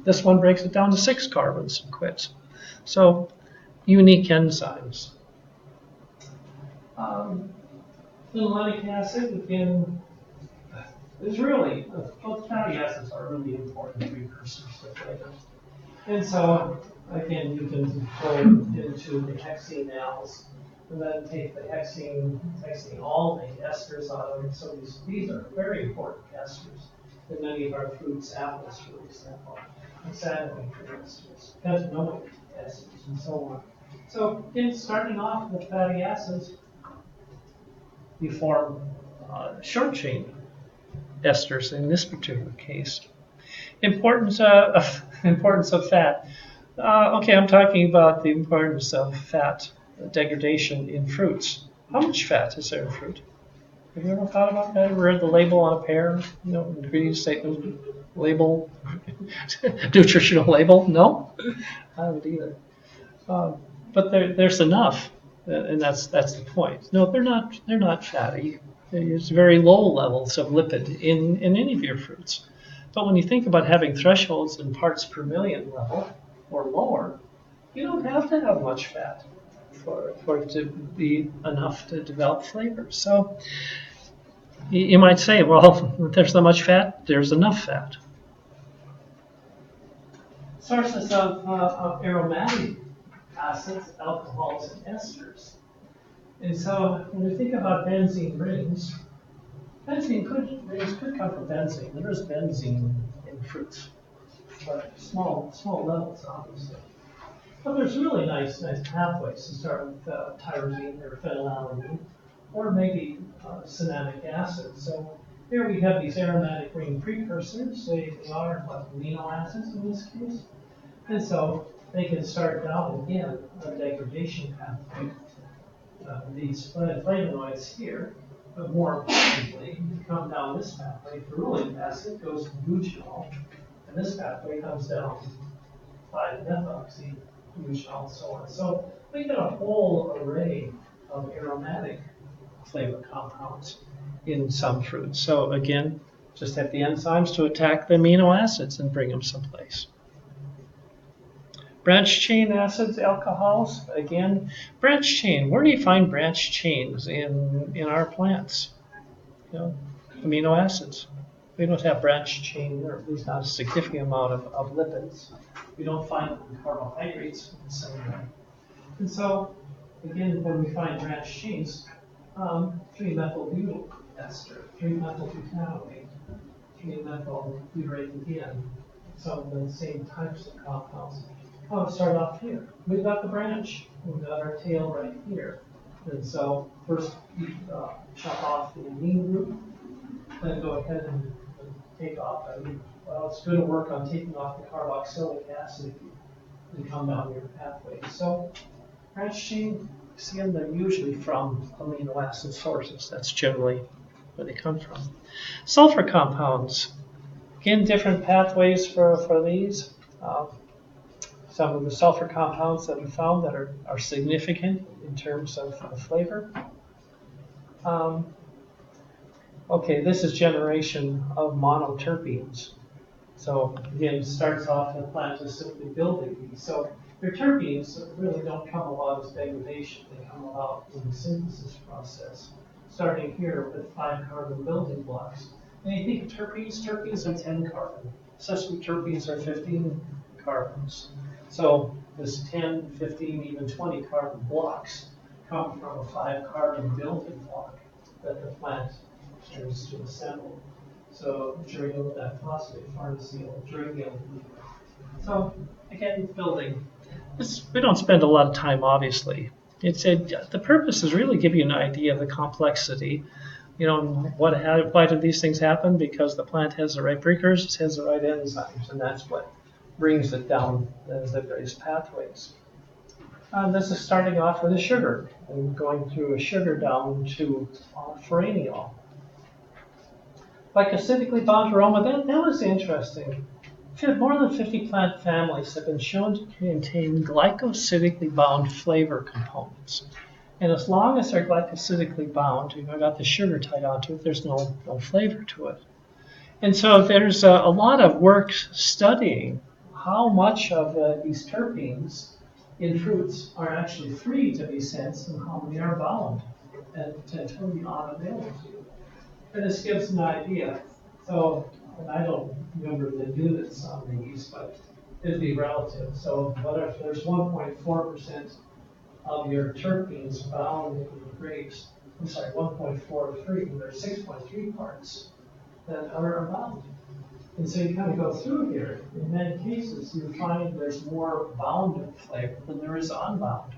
This one breaks it down to 6 carbons and quits. So, unique enzymes. Linoleic acid, again, is really, both fatty acids are really important precursors to flavor. And so, again, you can go into the hexenals and then take the hexenol, make esters out of it. So these are very important esters in many of our fruits, apples, for example, xanthine esters, pentanoic esters, and so on. So, in starting off with fatty acids, you form short chain esters in this particular case. Importance of fat. Okay, I'm talking about the importance of fat degradation in fruits. How much fat is there in fruit? Have you ever thought about that? Ever read the label on a pear? You know, ingredient statement, label, nutritional label? No, I haven't either. But there's enough, and that's the point. No, they're not fatty. There's very low levels of lipid in any of your fruits. But when you think about having thresholds in parts per million level or lower, you don't have to have much fat for it to be enough to develop flavor. So you might say, well, if there's not much fat, there's enough fat. Sources of aromatic acids, alcohols, and esters. And so when we think about benzene rings could come from benzene. There is benzene in fruits, but small levels, obviously. But there's really nice pathways to start with tyrosine or phenylalanine, or maybe cinnamic acid. So here we have these aromatic ring precursors. They are amino acids in this case. And so they can start down again a degradation pathway. These flavonoids here, but more importantly, come down this pathway. Ferulic acid goes to eugenol, and this pathway comes down 5-methoxy, eugenol, and so on. So we get a whole array of aromatic flavor compounds in some fruits. So again, just have the enzymes to attack the amino acids and bring them someplace. Branch chain acids, alcohols, again, branch chain. Where do you find branch chains in our plants? You know, amino acids. We don't have branch chain, or at least not a significant amount of lipids. We don't find them in carbohydrates in the same way. And so, again, when we find branch chains, 3-methylbutyl ester, 3-methylbutanoate, 3-methylbutyrate again, some of the same types of compounds. I'll start off here. We've got the branch. We've got our tail right here. And so first you chop off the amine group, then go ahead and take off. Well, it's going to work on taking off the carboxylic acid and come down your pathway. So branch chain, see them, they're usually from amino acid sources. That's generally where they come from. Sulfur compounds. Again, different pathways for these. Some of the sulfur compounds that we found that are significant in terms of flavor. Okay, this is generation of monoterpenes. So again, it starts off, the plant is simply building these. So your terpenes really don't come about as degradation. They come about in the synthesis process. Starting here with 5-carbon building blocks. And you think of terpenes are 10 carbon. Sesame terpenes are 15 carbons. So this 10, 15, even 20 carbon blocks come from a 5 carbon building block that the plant is to assemble. So during that phosphate farnesyl during the So again, building. We don't spend a lot of time, obviously. The purpose is really give you an idea of the complexity. You know, why do these things happen? Because the plant has the right precursors, has the right enzymes, and that's what brings it down the various pathways. This is starting off with a sugar and going through a sugar down to faraniol. Like acidically bound aroma, that was interesting. More than 50 plant families have been shown to contain glycosidically bound flavor components. And as long as they're glycosidically bound, you've got the sugar tied onto it, there's no flavor to it. And so there's a lot of work studying how much of these terpenes in fruits are actually free to be sensed and how many are bound and totally unavailable to you. And this gives an idea. So, and I don't remember the units on these, but it'd be relative. So what if there's 1.4% of your terpenes bound in the grapes? I'm sorry, 1.43. There's 6.3 parts that are bound. And so you kind of go through here. In many cases, you find there's more bound flavor than there is unbound.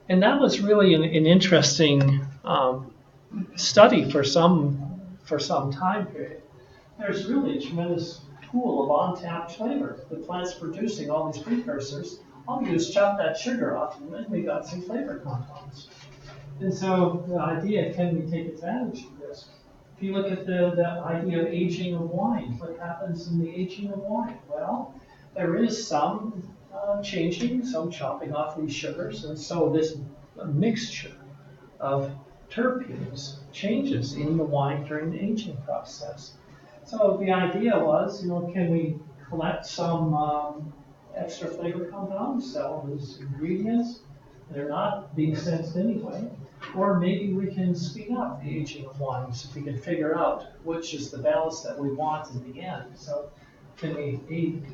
And that was really an interesting study for some time period. There's really a tremendous pool of untapped flavor. The plant's producing all these precursors. All we do is chop that sugar off, and then we got some flavor compounds. And so the idea, can we take advantage of this? If you look at the idea of aging of wine, what happens in the aging of wine? Well, there is some changing, some chopping off these sugars, and so this mixture of terpenes changes in the wine during the aging process. So the idea was, can we collect some extra flavor compounds, sell them as ingredients? They're not being sensed anyway. Or maybe we can speed up the aging of wines if we can figure out which is the balance that we want in the end. So can we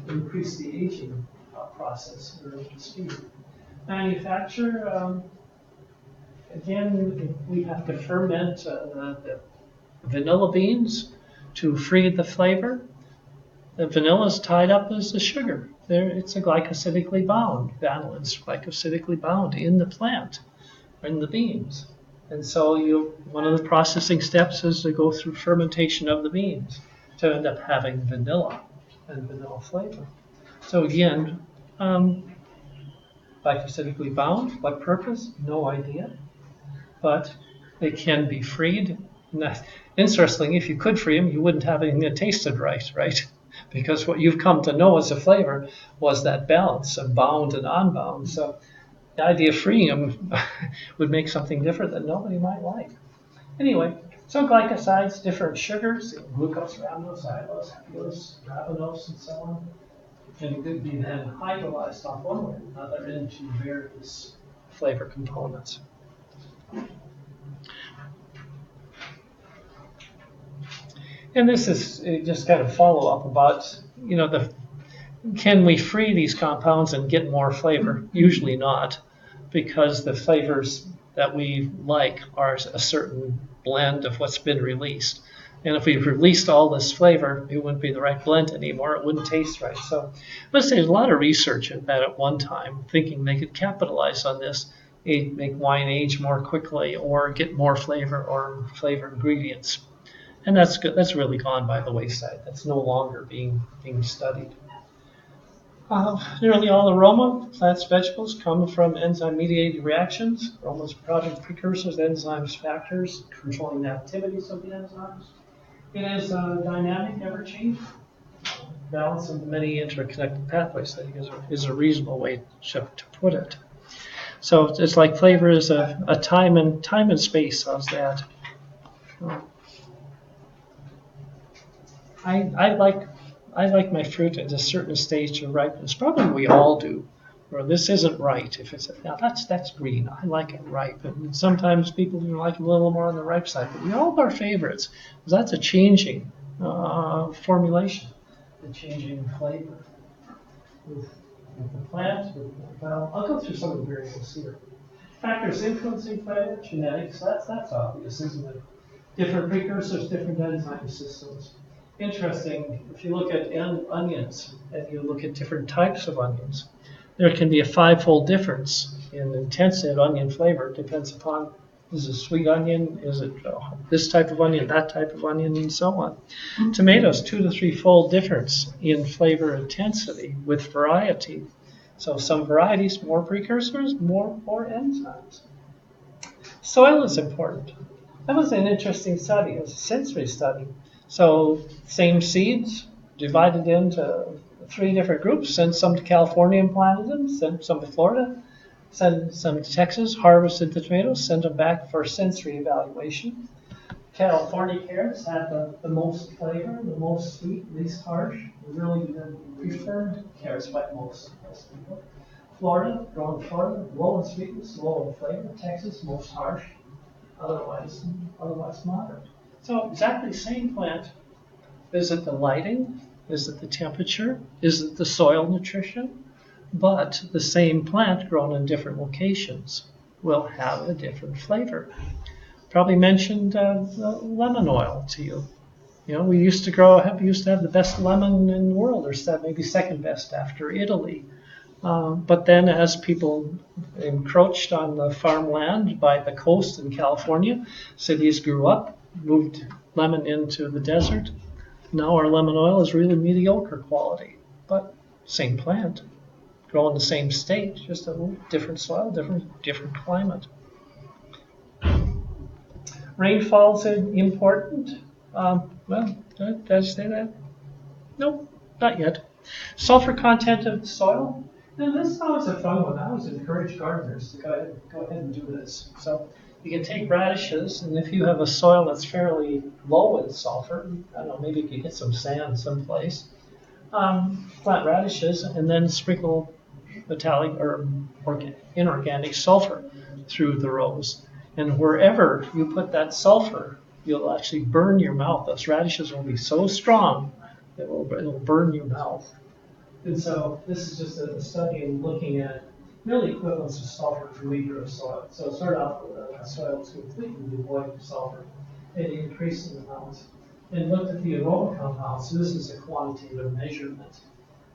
increase the aging process or speed? Manufacture, again, we have to ferment the vanilla beans to free the flavor. The vanilla is tied up as the sugar. It's a glycosidically bound. Vanillin's glycosidically bound in the plant, in the beans. And so one of the processing steps is to go through fermentation of the beans to end up having vanilla and vanilla flavor. So again, glycosidically bound, what purpose? No idea. But they can be freed. Interestingly, if you could free them, you wouldn't have anything that tasted right? Because what you've come to know as a flavor was that balance of bound and unbound. So the idea of freeing them would make something different that nobody might like. Anyway, so glycosides, different sugars, glucose, rhamnose, xylose, hepulose, ravenose, and so on, can be then hydrolyzed off one way or another into various flavor components. And this is just kind of follow-up about, can we free these compounds and get more flavor? Usually not, because the flavors that we like are a certain blend of what's been released. And if we've released all this flavor, it wouldn't be the right blend anymore. It wouldn't taste right. So let's say there's a lot of research in that at one time, thinking they could capitalize on this, make wine age more quickly or get more flavor or flavor ingredients. And that's good. That's really gone by the wayside. That's no longer being studied. Nearly all aroma, plants, vegetables, come from enzyme-mediated reactions. Aromas, product precursors, enzymes, factors, controlling the activities of the enzymes. It is dynamic, ever-changing. Balance of the many interconnected pathways, I think, is a reasonable way to put it. So it's like flavor is a time and space. How's that? I like my fruit at a certain stage of ripeness. Probably we all do. Or this isn't right. If it's now that's green. I like it ripe. And sometimes people like it a little more on the ripe side. But we all have our favorites. That's a changing formulation, a changing flavor. with the plant. Well, I'll go through some of the variables here. Factors influencing flavor, genetics, that's obvious, isn't it? Different precursors, different enzyme systems. Interesting, if you look at onions and you look at different types of onions, there can be a five-fold difference in intensity of onion flavor. It depends upon, is it sweet onion, is it this type of onion, that type of onion, and so on. Tomatoes, 2 to 3-fold difference in flavor intensity with variety. So some varieties, more precursors, more enzymes. Soil is important. That was an interesting study. It was a sensory study. So same seeds divided into 3 different groups. Sent some to California and planted them. Sent some to Florida. Sent some to Texas, harvested the tomatoes. Sent them back for sensory evaluation. California carrots had the most flavor, the most sweet, least harsh. Really preferred carrots by most people. Florida, grown in Florida, low in sweetness, low in flavor. Texas, most harsh, otherwise moderate. So exactly the same plant. Is it the lighting? Is it the temperature? Is it the soil nutrition? But the same plant grown in different locations will have a different flavor. Probably mentioned lemon oil to you. You know, we used to have the best lemon in the world, or maybe second best after Italy. But then as people encroached on the farmland by the coast in California, cities grew up, moved lemon into the desert. Now our lemon oil is really mediocre quality, but same plant, grow in the same state, just a little different soil, different climate. Rainfall's important. Well, did I say that? Nope, not yet. Sulfur content of the soil. And this is always a fun one. I always encourage gardeners to go ahead and do this. So you can take radishes, and if you have a soil that's fairly low in sulfur, I don't know, maybe you could get some sand someplace, plant radishes, and then sprinkle metallic or inorganic sulfur through the rows. And wherever you put that sulfur, you'll actually burn your mouth. Those radishes will be so strong that it'll burn your mouth. And so this is just a study in looking at really equivalents of sulfur per liter of soil. So start off with a soil that's completely devoid of sulfur and increase the amount. And looked at the aroma compounds. So this is a quantitative measurement.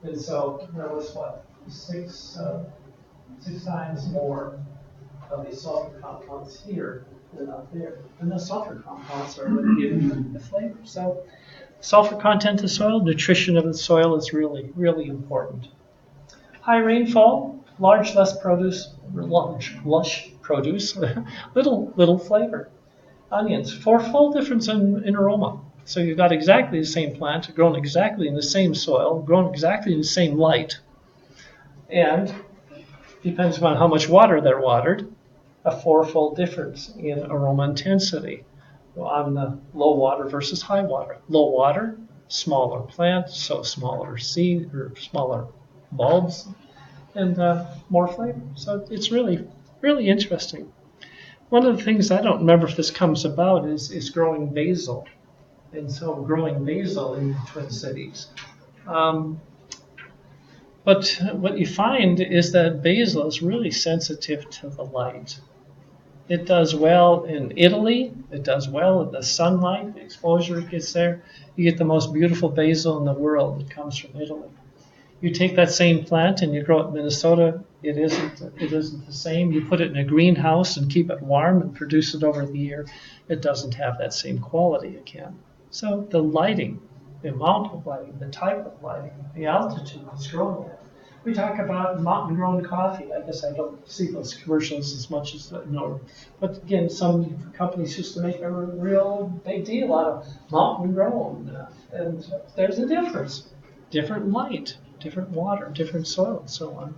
And so there was six times more of the sulfur compounds here than up there. And the sulfur compounds are what give you the flavor. So sulfur content of soil, nutrition of the soil is really, really important. High rainfall, lush produce, little flavor. Onions, 4-fold difference in aroma. So you've got exactly the same plant, grown exactly in the same soil, grown exactly in the same light. And depends upon how much water they're watered, a 4-fold difference in aroma intensity on the low water versus high water. Low water, smaller plant, so smaller seed or smaller bulbs, and more flavor. So it's really, really interesting. One of the things, I don't remember if this comes about, is growing basil. And so growing basil in the Twin Cities. But what you find is that basil is really sensitive to the light. It does well in Italy. It does well in the sunlight, the exposure it gets there. You get the most beautiful basil in the world that comes from Italy. You take that same plant and you grow it in Minnesota, it isn't the same. You put it in a greenhouse and keep it warm and produce it over the year, it doesn't have that same quality again. So the lighting, the amount of lighting, the type of lighting, the altitude it's grown at. We talk about mountain-grown coffee. I guess I don't see those commercials as much as no. But again, some companies used to make a real big deal out of mountain-grown, and there's a difference. Different light, different water, different soil, and so on.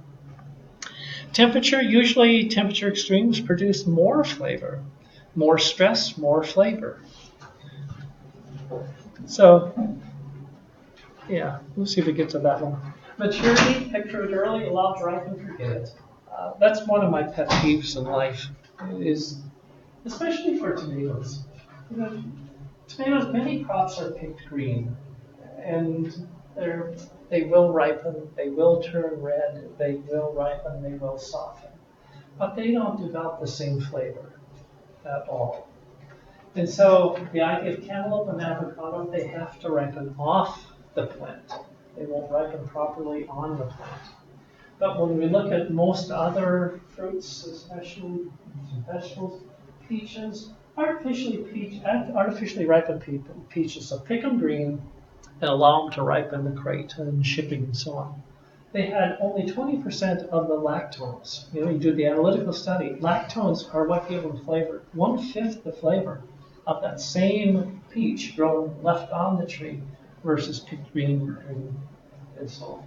Temperature, usually temperature extremes produce more flavor. More stress, more flavor. So, yeah, we'll see if we get to that one. Maturity, pick fruit early, allow to ripen, forget it. That's one of my pet peeves in life, is especially for tomatoes. Tomatoes, many crops are picked green, and They will ripen, they will turn red, they will ripen, they will soften. But they don't develop the same flavor at all. And so the idea of cantaloupe and avocado, they have to ripen off the plant. They won't ripen properly on the plant. But when we look at most other fruits, especially vegetables, peaches, artificially ripened peaches, so pick them green and allow them to ripen in the crate and shipping and so on. They had only 20% of the lactones. You know, you do the analytical study. Lactones are what give them flavor. 1/5 the flavor of that same peach grown left on the tree versus picked green and so on.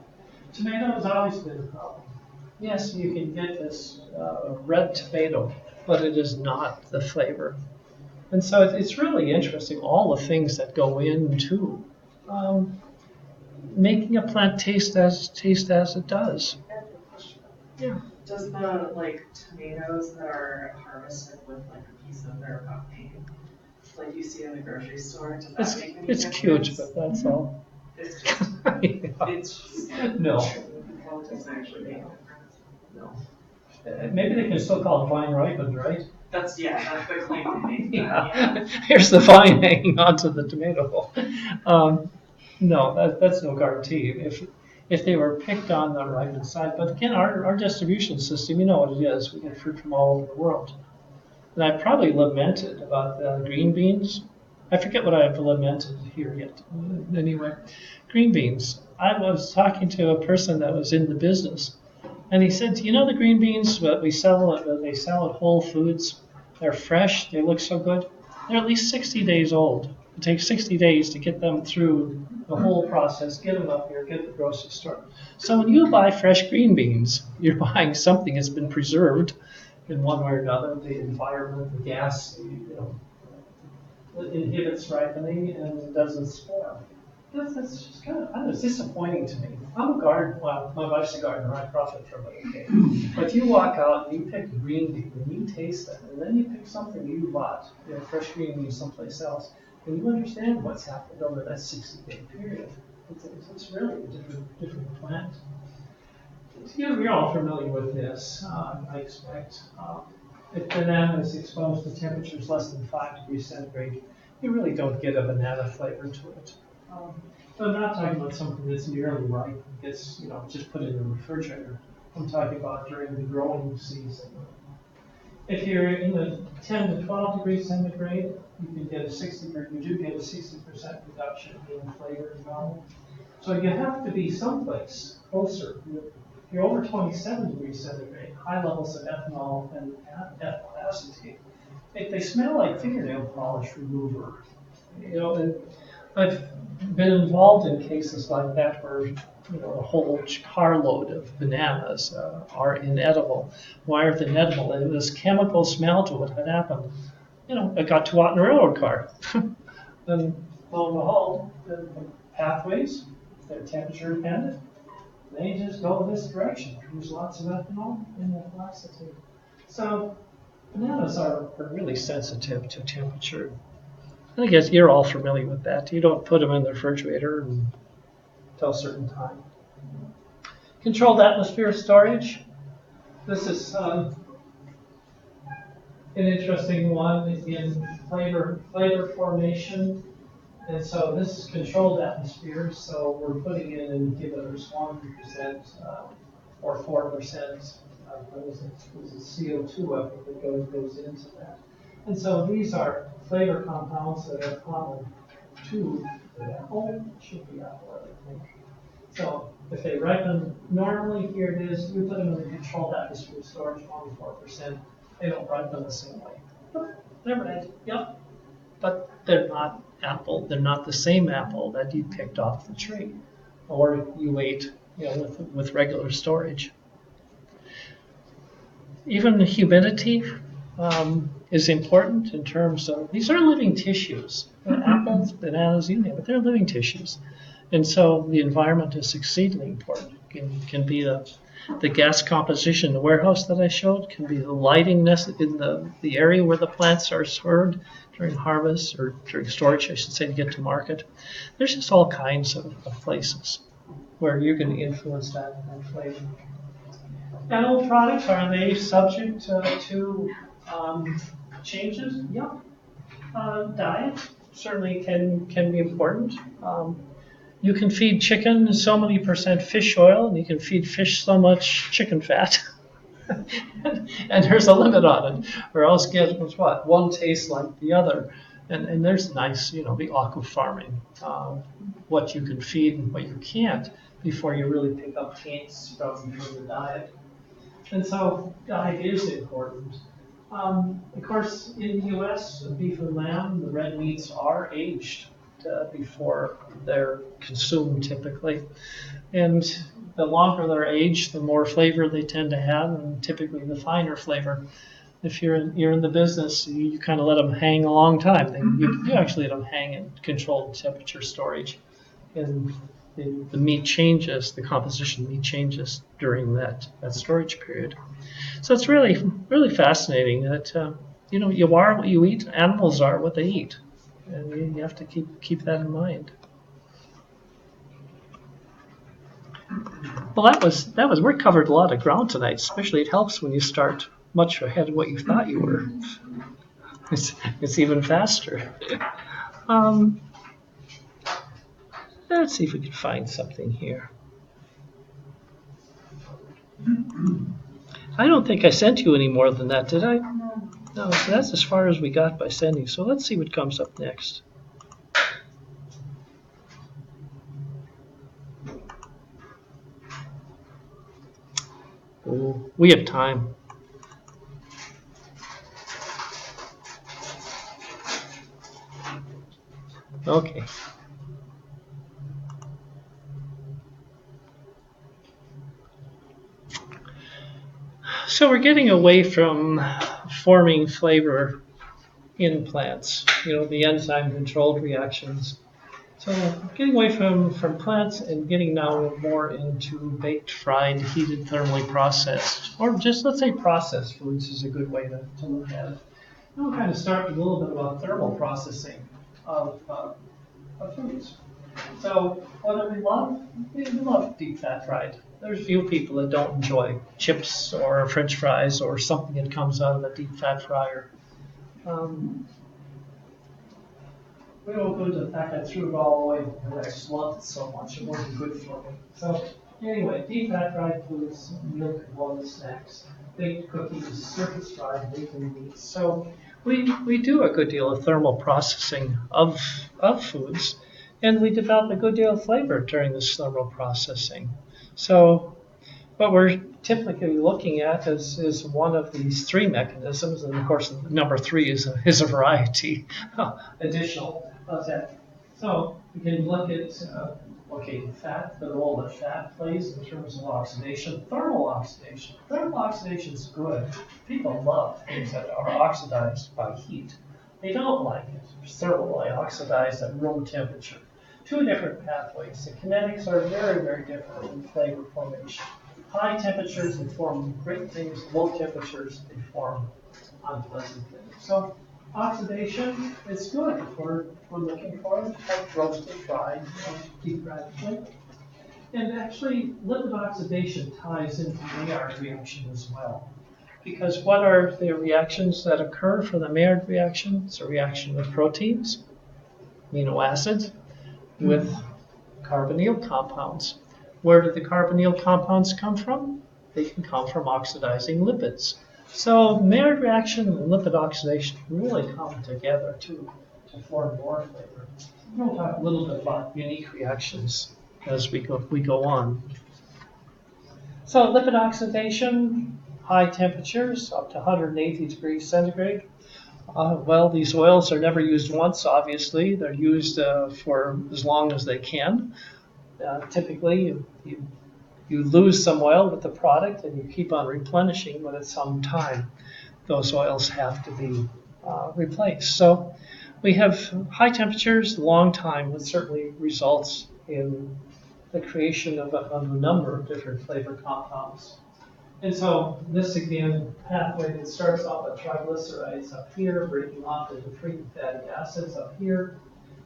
Tomato has always been a problem. Yes, you can get this red tomato, but it is not the flavor. And so it's really interesting, all the things that go into making a plant taste as it does. Yeah.
Does the tomatoes that are harvested with a piece of their puppy, like you see in the grocery store, does that make any
It's
difference?
cute, but that's all.
It's just,
Yeah.
it's just
No.
it doesn't actually make a difference.
No. Maybe they can still call it vine ripened, right?
That's the claim they make.
Yeah. Here's the vine hanging onto the tomato. No, that's no guarantee. If they were picked on the ripened side, but again, our distribution system, you know what it is. We get fruit from all over the world. And I probably lamented about the green beans. I forget what I've lamented here yet. Anyway, green beans. I was talking to a person that was in the business, and he said, "You know the green beans that they sell at Whole Foods? They're fresh. They look so good. They're at least 60 days old. It takes 60 days to get them through the whole process, get them up here, get to the grocery store. So when you buy fresh green beans, you're buying something that's been preserved in one way or another. The environment, the gas, it inhibits ripening and it doesn't spoil. That's just it's disappointing to me. I'm a gardener. Well, my wife's a gardener. I profit from it. Okay. But you walk out and you pick a green bean and you taste it, and then you pick something you bought, fresh green bean someplace else, and you understand what's happened over that 60-day period. It's really a different plant. You're all familiar with this, I expect. If banana is exposed to temperatures less than 5 degrees centigrade, you really don't get a banana flavor to it. But I'm not talking about something that's nearly ripe and gets, just put in the refrigerator. I'm talking about during the growing season. If you're in the 10 to 12 degrees centigrade, you do get a 60% reduction in flavor and value. So you have to be someplace closer. If you're over 27 degrees centigrade, high levels of ethanol and ethyl acetate, they smell like fingernail polish remover. And I've been involved in cases like that where a whole carload of bananas are inedible. Why are they inedible? There's this chemical smell to it. What happened? It got too hot in a railroad car. Then lo and behold, the pathways, they're temperature dependent. They just go this direction. There's lots of ethanol and ethyl acetate. So bananas are really sensitive to temperature. I guess you're all familiar with that. You don't put them in the refrigerator until a certain time. Controlled atmosphere storage. This is an interesting one in flavor formation. And so this is controlled atmosphere. So we're putting in inhibitors, 1% or 4%. There's a CO2 effort that goes into that. And so these are flavor compounds that are common to the apple. It should be apple, I think. So if they ripen normally, here it is. We put them in the controlled atmosphere storage, 1% to 4%. They don't ripen the same way. They're red, yep. But they're not apple. They're not the same apple that you picked off the tree or you ate, with regular storage. Even the humidity is important in terms of, these are living tissues. Apples, bananas, you name it, they're living tissues. And so the environment is exceedingly important. It can be the gas composition in the warehouse that I showed, can be the lighting in the area where the plants are stored, during harvest, or during storage, I should say, to get to market. There's just all kinds of places where you can influence that flavor. Animal products, are they subject to changes? Yeah. Diet certainly can be important. You can feed chicken so many percent fish oil, and you can feed fish so much chicken fat. And there's a limit on it, or else get what? One tastes like the other. And there's nice, the aqua farming, what you can feed and what you can't before you really pick up taints from the diet. And so diet is important. Of course, in the U.S., beef and lamb, the red meats are aged before they're consumed typically. And the longer they're aged, the more flavor they tend to have, and typically the finer flavor. If you're in the business, you kind of let them hang a long time. You actually let them hang in controlled temperature storage, and the meat changes, the composition of meat changes during that storage period. So it's really fascinating that you are what you eat. Animals are what they eat, and you have to keep that in mind. Well, we covered a lot of ground tonight. Especially it helps when you start much ahead of what you thought you were. It's even faster. Let's see if we can find something here. I don't think I sent you any more than that, did I? No, so that's as far as we got by sending. So let's see what comes up next. Oh, we have time. Okay. So we're getting away from forming flavor in plants, the enzyme-controlled reactions. So getting away from plants and getting now more into baked, fried, heated, thermally processed, or just let's say processed foods is a good way to look at it. And we'll kind of start with a little bit about thermal processing of foods. So what do we love? We love deep fat fried. There's few people that don't enjoy chips or French fries or something that comes out of a deep fat fryer. We won't go into the fact I threw it all away because I just loved it so much. It wasn't good for me. So anyway, deep fat fried foods, milk and water snacks, baked cookies, surface fried bacon meats. So we do a good deal of thermal processing of foods, and we develop a good deal of flavor during this thermal processing. So what we're typically looking at is one of these three mechanisms, and of course number three is a variety additional of that. So we can look at fat, the role that fat plays in terms of oxidation, thermal oxidation. Thermal oxidation is good. People love things that are oxidized by heat. They don't like it thermally oxidized at room temperature. Two different pathways. The kinetics are very, very different in flavor formation. High temperatures, they form great things. Low temperatures, they form unpleasant things. So oxidation is good if we're looking for it, like roasted, fried, deep fried flavor. And actually, lipid oxidation ties into the Maillard reaction as well. Because what are the reactions that occur for the Maillard reaction? It's a reaction with proteins, amino acids, with carbonyl compounds. Where do the carbonyl compounds come from? They can come from oxidizing lipids. So Maillard reaction and lipid oxidation really come together to form more flavor. We'll talk a little bit about unique reactions as we go on. So lipid oxidation, high temperatures, up to 180 degrees centigrade. Well, these oils are never used once, obviously. They're used for as long as they can. Typically, you lose some oil with the product and you keep on replenishing, but at some time, those oils have to be replaced. So we have high temperatures, long time, which certainly results in the creation of a number of different flavor compounds. And so this again, pathway that starts off at triglycerides up here, breaking off into free fatty acids up here,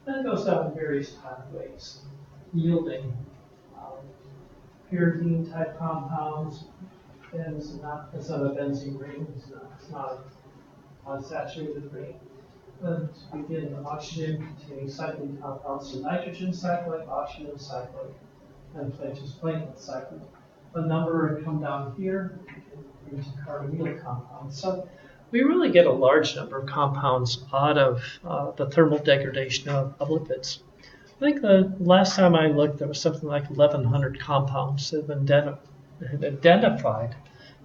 then it goes down various pathways, yielding pyridine type compounds. And it's not a benzene ring, it's not a unsaturated ring. Then we get an oxygen containing cycling compounds, so nitrogen cyclic, oxygen cyclic, and just platelet cyclic. A number would come down here into carbonyl compounds. So we really get a large number of compounds out of the thermal degradation of lipids. I think the last time I looked, there was something like 1,100 compounds that have been identified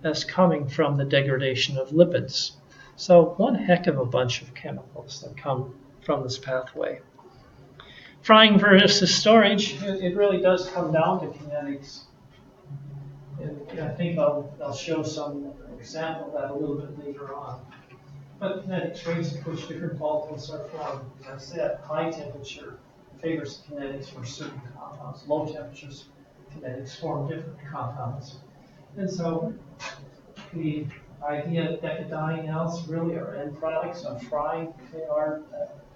as coming from the degradation of lipids. So one heck of a bunch of chemicals that come from this pathway. Frying versus storage, it really does come down to kinetics. And I think I'll show some example of that a little bit later on. But kinetics rates at which different volatiles are formed. As I said, high temperature favors kinetics for certain compounds. Low temperatures, kinetics form different compounds. And so the idea that decadiols really are end products of frying. They are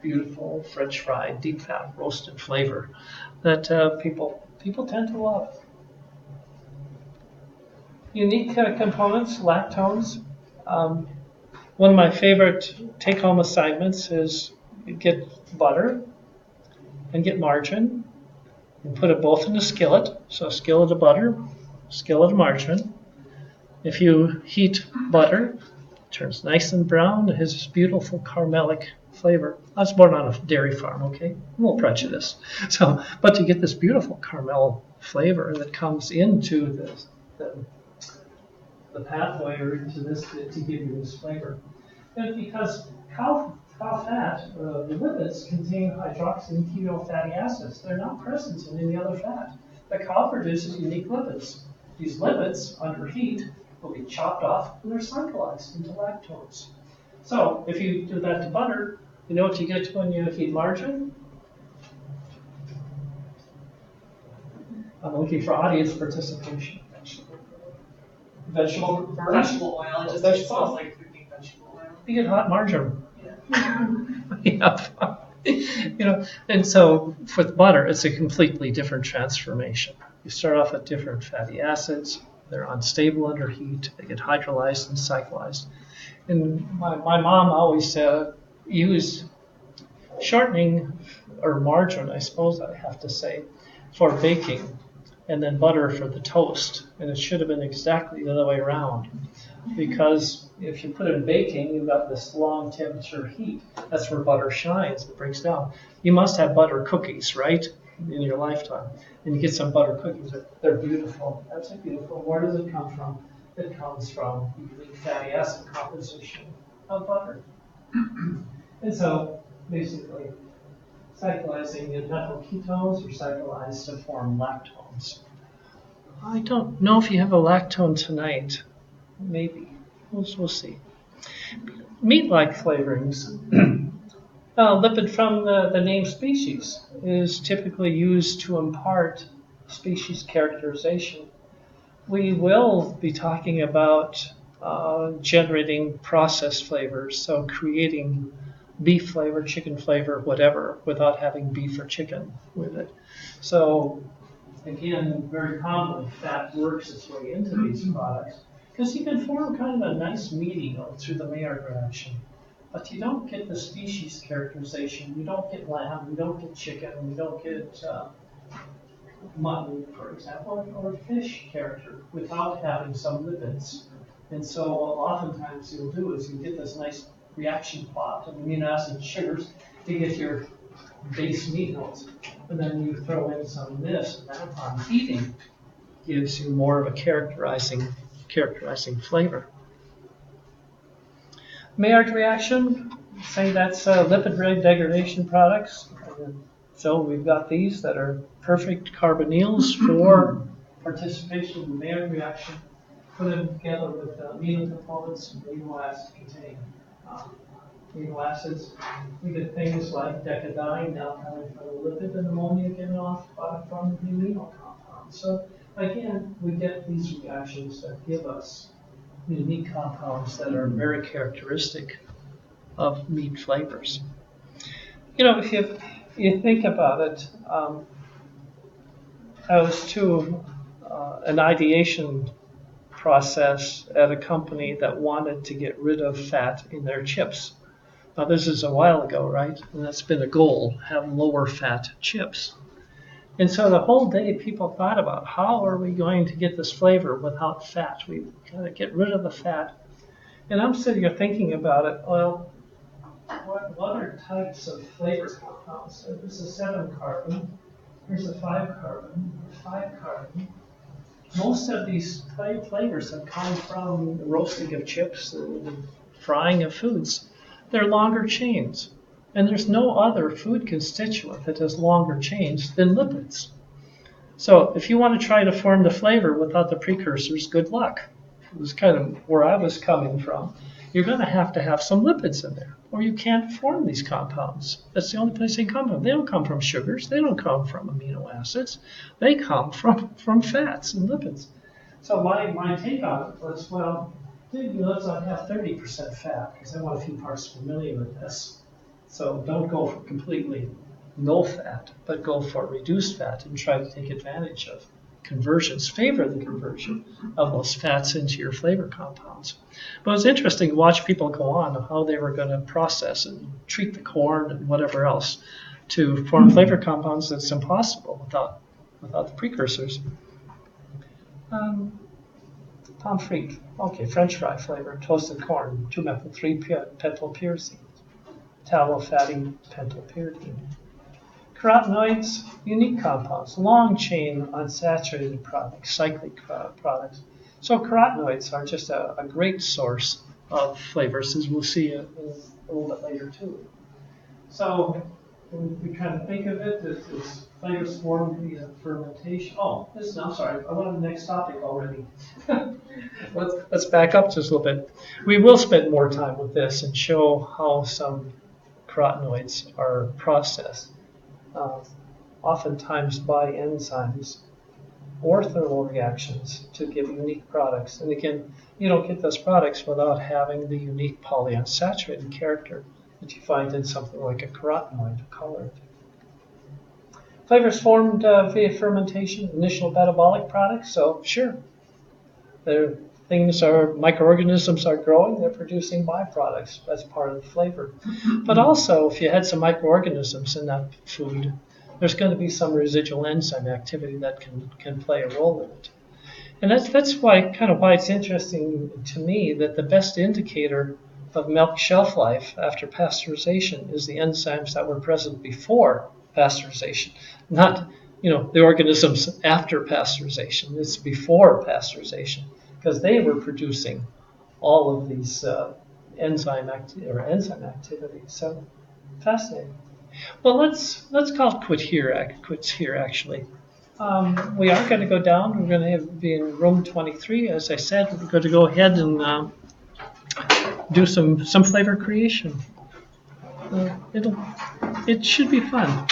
beautiful French fried, deep fat, roasted flavor that people tend to love. Unique components, lactones. One of my favorite take-home assignments is get butter and get margarine and put it both in a skillet. So a skillet of butter, skillet of margarine. If you heat butter, it turns nice and brown. It has this beautiful caramelic flavor. I was born on a dairy farm, okay? A little prejudice. But you get this beautiful caramel flavor that comes into the pathway or into this to give you this flavor. And because cow fat, the lipids contain hydroxy and keto fatty acids. They're not present in any other fat. The cow produces unique lipids. These lipids, under heat, will be chopped off and they're cyclized into lactones. So if you do that to butter, you know what you get when you heat margarine? I'm looking for audience participation. Vegetable
oil. It just smells like cooking vegetable oil.
You get hot margarine. Yeah. And so with butter, it's a completely different transformation. You start off with different fatty acids. They're unstable under heat. They get hydrolyzed and cyclized. And my mom always used shortening or margarine, I suppose I have to say, for baking, and then butter for the toast. And it should have been exactly the other way around. Because if you put it in baking, you've got this long temperature heat. That's where butter shines, it breaks down. You must have butter cookies, right, in your lifetime. And you get some butter cookies. They're beautiful. Absolutely beautiful. Where does it come from? It comes from the fatty acid composition of butter. And so, basically, cyclizing in methyl ketones are cyclized to form lactones. I don't know if you have a lactone tonight. Maybe. We'll see. Meat-like flavorings. Lipid from the name species is typically used to impart species characterization. We will be talking about generating processed flavors, so creating beef flavor, chicken flavor, whatever, without having beef or chicken with it. So, again, very commonly, fat works its way into these products because you can form kind of a nice meating through the Maillard reaction. But you don't get the species characterization. You don't get lamb, you don't get chicken, you don't get mutton, for example, or fish character without having some lipids. And so what oftentimes you'll do is you get this nice reaction plot of amino acids and sugars to get your base meat notes. And then you throw in some of this, and that upon heating gives you more of a characterizing flavor. Maillard reaction, say that's lipid degradation products. So we've got these that are perfect carbonyls for participation in the Maillard reaction. Put them together with amino components and amino acids containing amino acids. We get things like decadiene now coming from the lipid and ammonia getting off from the amino compound. So again, we get these reactions that give us unique compounds that are very characteristic of meat flavors. If you think about it, I was to an ideation process at a company that wanted to get rid of fat in their chips. Now, this is a while ago, right? And that's been a goal, have lower fat chips. And so the whole day people thought about how are we going to get this flavor without fat? We've got to get rid of the fat. And I'm sitting here thinking about it, well, what other types of flavor compounds? So this is 7 carbon, here's a 5 carbon, 5 carbon. Most of these flavors have come from the roasting of chips and the frying of foods. They're longer chains. And there's no other food constituent that has longer chains than lipids. So if you want to try to form the flavor without the precursors, good luck. It was kind of where I was coming from. You're going to have some lipids in there, or you can't form these compounds. That's the only place they come from. They don't come from sugars. They don't come from amino acids. They come from fats and lipids. So my take on it was, well, let's not have 30% fat, because I want a few parts per million with this. So don't go for completely no fat, but go for reduced fat and try to take advantage of conversions, favor the conversion of those fats into your flavor compounds. But it's interesting to watch people go on how they were going to process and treat the corn and whatever else to form flavor compounds that's impossible without the precursors. Pommes okay, French fry flavor, toasted corn, 2-methyl-3-pentylpyrazine, tallow fatty pentylpyridine. Carotenoids, unique compounds, long chain unsaturated products, cyclic products. So carotenoids are just a great source of flavors, as we'll see a little bit later too. So when we kind of think of it, this flavors formed via fermentation. I'm sorry, I went on the next topic already. Let's back up just a little bit. We will spend more time with this and show how some carotenoids are processed. Oftentimes by enzymes or thermal reactions to give unique products. And again, you don't get those products without having the unique polyunsaturated character that you find in something like a carotenoid, a colorant. Flavors formed via fermentation, initial metabolic products. So sure, microorganisms are growing, they're producing byproducts. That's part of the flavor. But also, if you had some microorganisms in that food, there's going to be some residual enzyme activity that can play a role in it. And that's why it's interesting to me that the best indicator of milk shelf life after pasteurization is the enzymes that were present before pasteurization, not the organisms after pasteurization. It's before pasteurization, because they were producing all of these enzyme activity. So fascinating. Well, let's call it quits here. Actually, we are going to go down. We're going to be in room 23. As I said, we're going to go ahead and do some flavor creation. It should be fun.